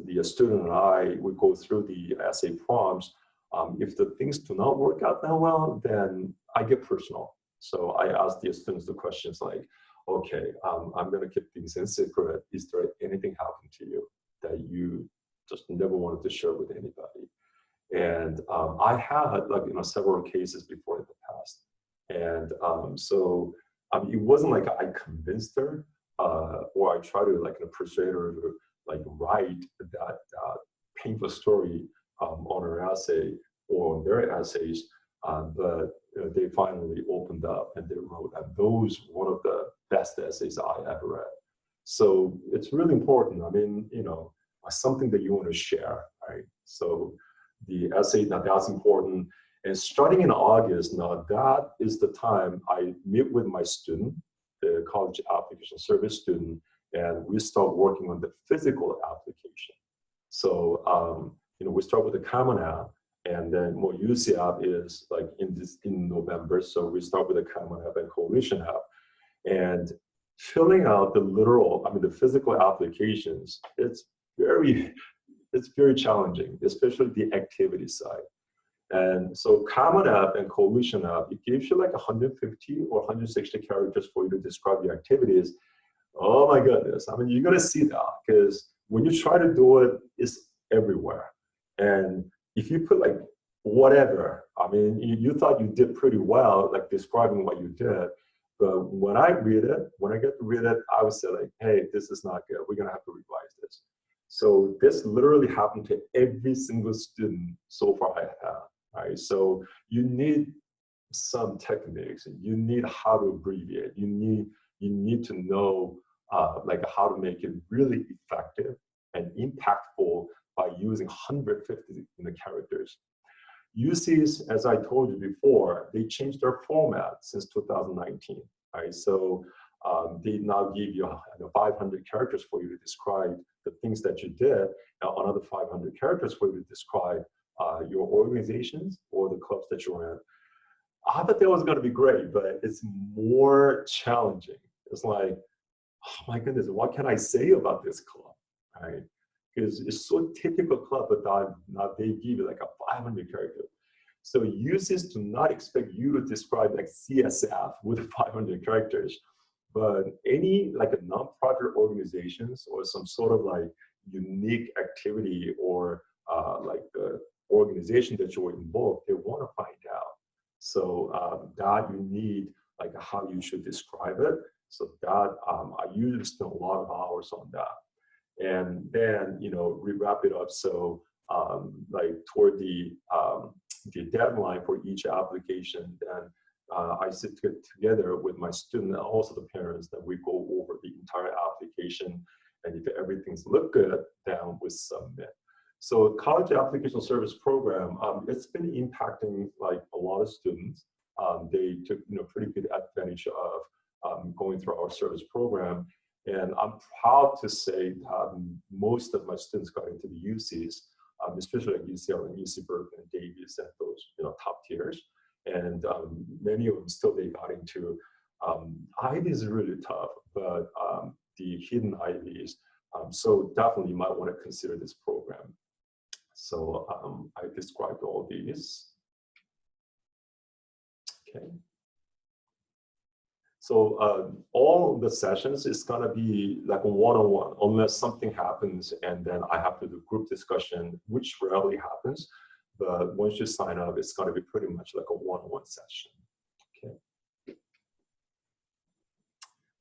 the student and I would go through the essay prompts. If the things do not work out that well, then I get personal. So I ask the students the questions like, okay, I'm gonna keep things in secret. Is there anything happened to you that you just never wanted to share with anybody? And I had like several cases before in the past. And so it wasn't like I convinced her or I tried to like persuade her to like write that painful story on her essay or on their essays, but they finally opened up and they wrote, and those one of the best essays I ever read. So it's really important. I mean, something that you want to share, right? So the essay, now that's important. And starting in August, now that is the time I meet with my student, the college application service student, and we start working on the physical application. So, we start with the Common App, and then more UC App is like in November. So we start with the Common App and Coalition App, and filling out the physical applications. It's very challenging, especially the activity side. And so Common App and Coalition App, it gives you like 150 or 160 characters for you to describe the activities. Oh my goodness. I mean, you're going to see that because when you try to do it, it's everywhere. And if you put like whatever, I mean, you thought you did pretty well, like describing what you did. But when I get to read it, I would say like, hey, this is not good. We're going to have to revise this. So this literally happened to every single student so far I have, right? So you need some techniques, and you need how to abbreviate. You need to know like how to make it really effective and impactful by using 150 characters. UCs, as I told you before, they changed their format since 2019, right? So they now give you 500 characters for you to describe the things that you did, and another 500 characters for you to describe your organizations or the clubs that you're in. I thought that was going to be great, but it's more challenging. It's like, oh my goodness, what can I say about this club, right? Because it's so typical club, but now they give you like a 500 character. So UCs do not expect you to describe like CSF with 500 characters, but any like a nonprofit organizations or some sort of like unique activity or like the organization that you're involved, they want to find out. So that you need like how you should describe it. So that I usually spend a lot of hours on that, and then we wrap it up. So like toward the deadline for each application, then I sit together with my student and also the parents, that we go over the entire application, and if everything's look good, then we submit. So college application service program, it's been impacting like a lot of students. They took pretty good advantage of going through our service program, and I'm proud to say that most of my students got into the UCs, especially like UCLA and UC Berkeley and Davis and those top tiers, and many of them still they got into Ivy is really tough, but the hidden Ivies. So definitely you might want to consider this program. So I described all these. Okay. So all the sessions is gonna be like a one-on-one, unless something happens and then I have to do group discussion, which rarely happens. But once you sign up, it's gonna be pretty much like a one-on-one session. Okay.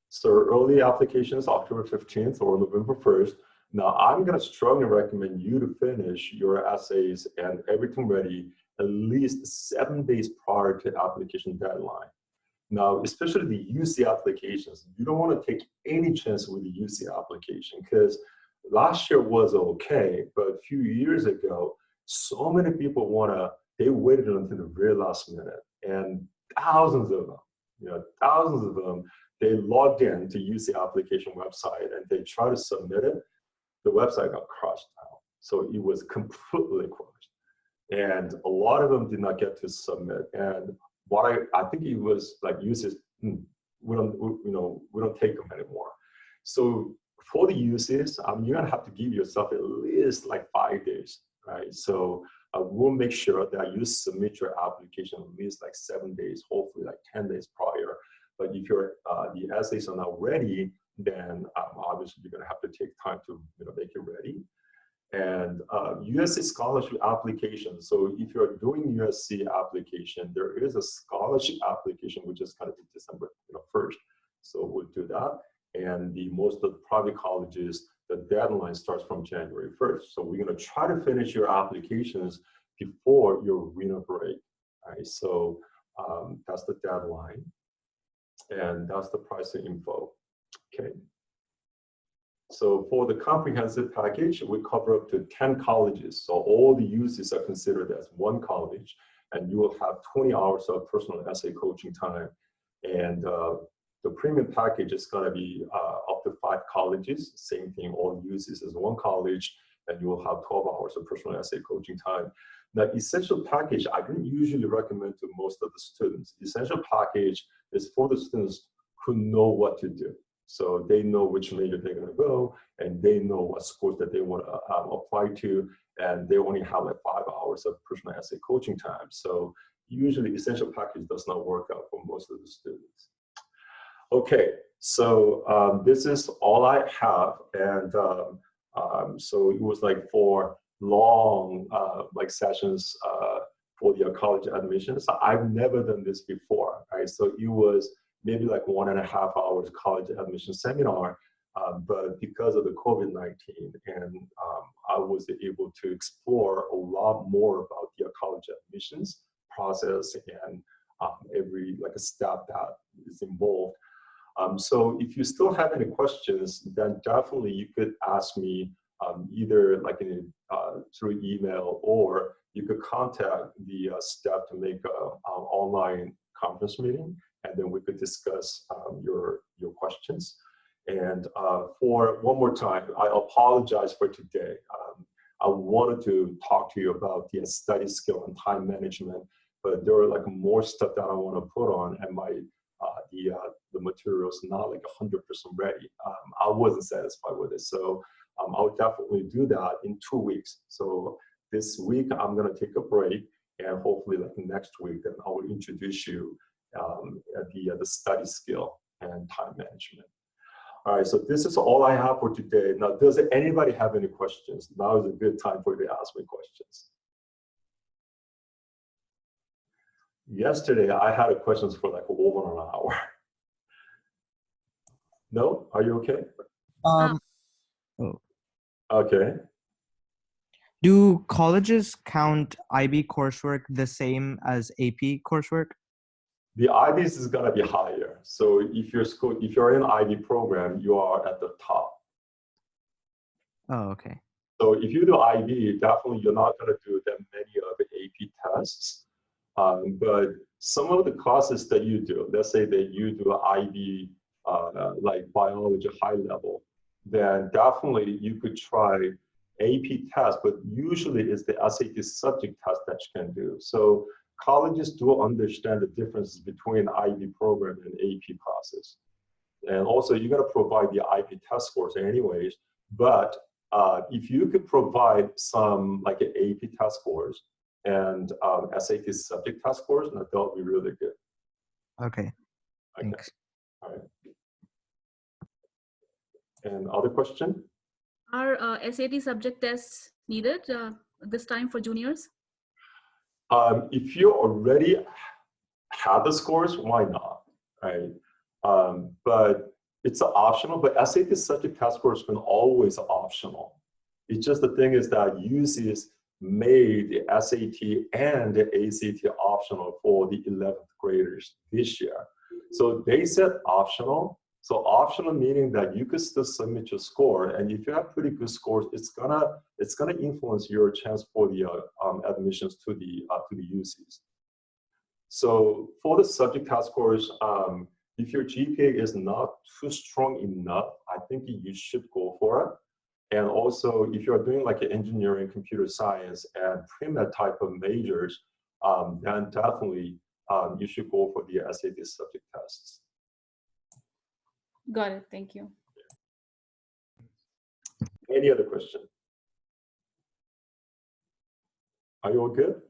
So early applications, October 15th or November 1st. Now I'm gonna strongly recommend you to finish your essays and everything ready at least 7 days prior to application deadline. Now, especially the UC applications, you don't want to take any chance with the UC application, because last year was okay, but a few years ago, so many people they waited until the very last minute, and thousands of them, they logged in to UC application website and they tried to submit it. The website got crushed out. So it was completely crushed. And a lot of them did not get to submit. And what I think it was like UCs, we don't take them anymore. So for the UCs, you're gonna have to give yourself at least like 5 days, right? So we'll make sure that you submit your application at least like 7 days, hopefully like 10 days prior. But if the essays are not ready, then obviously you're gonna have to take time to make it ready. And USC scholarship application. So if you're doing USC application, there is a scholarship application, which is kind of December 1st. So we'll do that. And most of the private colleges, the deadline starts from January 1st. So we're gonna try to finish your applications before your winter break, right? So that's the deadline. And that's the pricing info, okay? So for the comprehensive package, we cover up to 10 colleges. So all the UCs are considered as one college, and you will have 20 hours of personal essay coaching time. And the premium package is gonna be up to 5 colleges. Same thing, all UCs is one college, and you will have 12 hours of personal essay coaching time. Now, essential package, I don't usually recommend to most of the students. Essential package is for the students who know what to do. So they know which major they're gonna go, and they know what schools that they wanna apply to, and they only have like 5 hours of personal essay coaching time. So usually essential package does not work out for most of the students. Okay, so this is all I have, and so it was like 4 long like sessions for the college admissions. I've never done this before, right? So it was maybe like 1.5 hours college admission seminar, but because of the COVID-19, and I was able to explore a lot more about the college admissions process and every like a step that is involved. So if you still have any questions, then definitely you could ask me either like through email, or you could contact the staff to make an online conference meeting, and then we could discuss your questions. And for one more time, I apologize for today. I wanted to talk to you about the study skill and time management, but there are like more stuff that I want to put on, and the material's not like 100% ready. I wasn't satisfied with it, so I'll definitely do that in 2 weeks. So this week I'm gonna take a break, And hopefully like next week, then I will introduce you the study skill and time management. All right, so this is all I have for today. Now, does anybody have any questions? Now is a good time for you to ask me questions. Yesterday, I had questions for like over an hour. No? Are you okay? Oh. Okay. Do colleges count IB coursework the same as AP coursework? The IBs is gonna be higher. So if you're in IB program, you are at the top. Oh, okay. So if you do IB, definitely you're not gonna do that many of the AP tests. But some of the classes that you do, let's say that you do IB like biology high level, then definitely you could try AP test, but usually it's the SAT subject test that you can do. So colleges do understand the differences between IB program and AP classes. And also you're gonna provide the IB test scores anyways, but if you could provide some like an AP test scores and SAT subject test scores, that would be really good. Okay. Thanks. All right. And other question? Are SAT subject tests needed this time for juniors? If you already have the scores, why not, right? But it's optional, but SAT subject test scores have been always optional. It's just the thing is that UC's made the SAT and the ACT optional for the 11th graders this year. So they said optional. So optional meaning that you could still submit your score, and if you have pretty good scores, it's gonna influence your chance for the admissions to the UCs. So for the subject test scores, if your GPA is not too strong enough, I think you should go for it. And also, if you're doing like engineering, computer science, and pre-med type of majors, then definitely you should go for the SAT subject tests. Got it. Thank you. Any other question? Are you all good?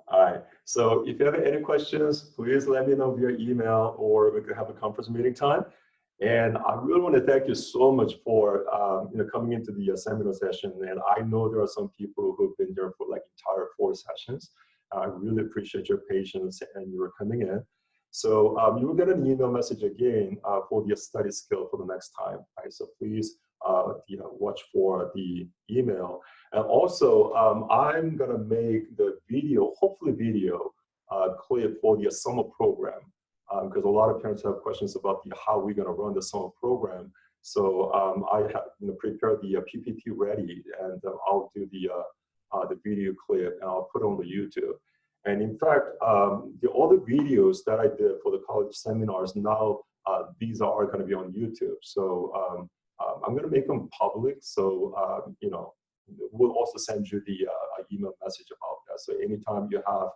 All right. So if you have any questions, please let me know via email, or we could have a conference meeting time. And I really want to thank you so much for coming into the seminar session. And I know there are some people who've been there for like entire 4 sessions. I really appreciate your patience and your coming in. So you will get an email message again for the study skill for the next time. Right? So please watch for the email. And also, I'm gonna make the video, hopefully video, clip for the summer program. Because a lot of parents have questions about how we're gonna run the summer program. So I have prepared the PPT ready, and I'll do the video clip and I'll put it on the YouTube. And in fact, the other videos that I did for the college seminars now, these are going to be on YouTube. So I'm going to make them public. So we'll also send you the email message about that. So anytime you have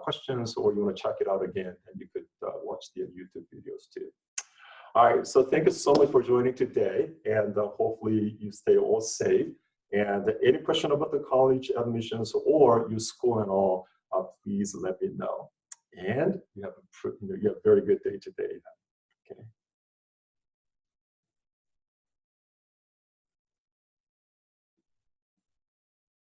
questions or you want to check it out again, and you could watch the YouTube videos too. All right. So thank you so much for joining today, and hopefully you stay all safe. And any question about the college admissions or your school and all, please let me know. And you have a very good day today. Okay.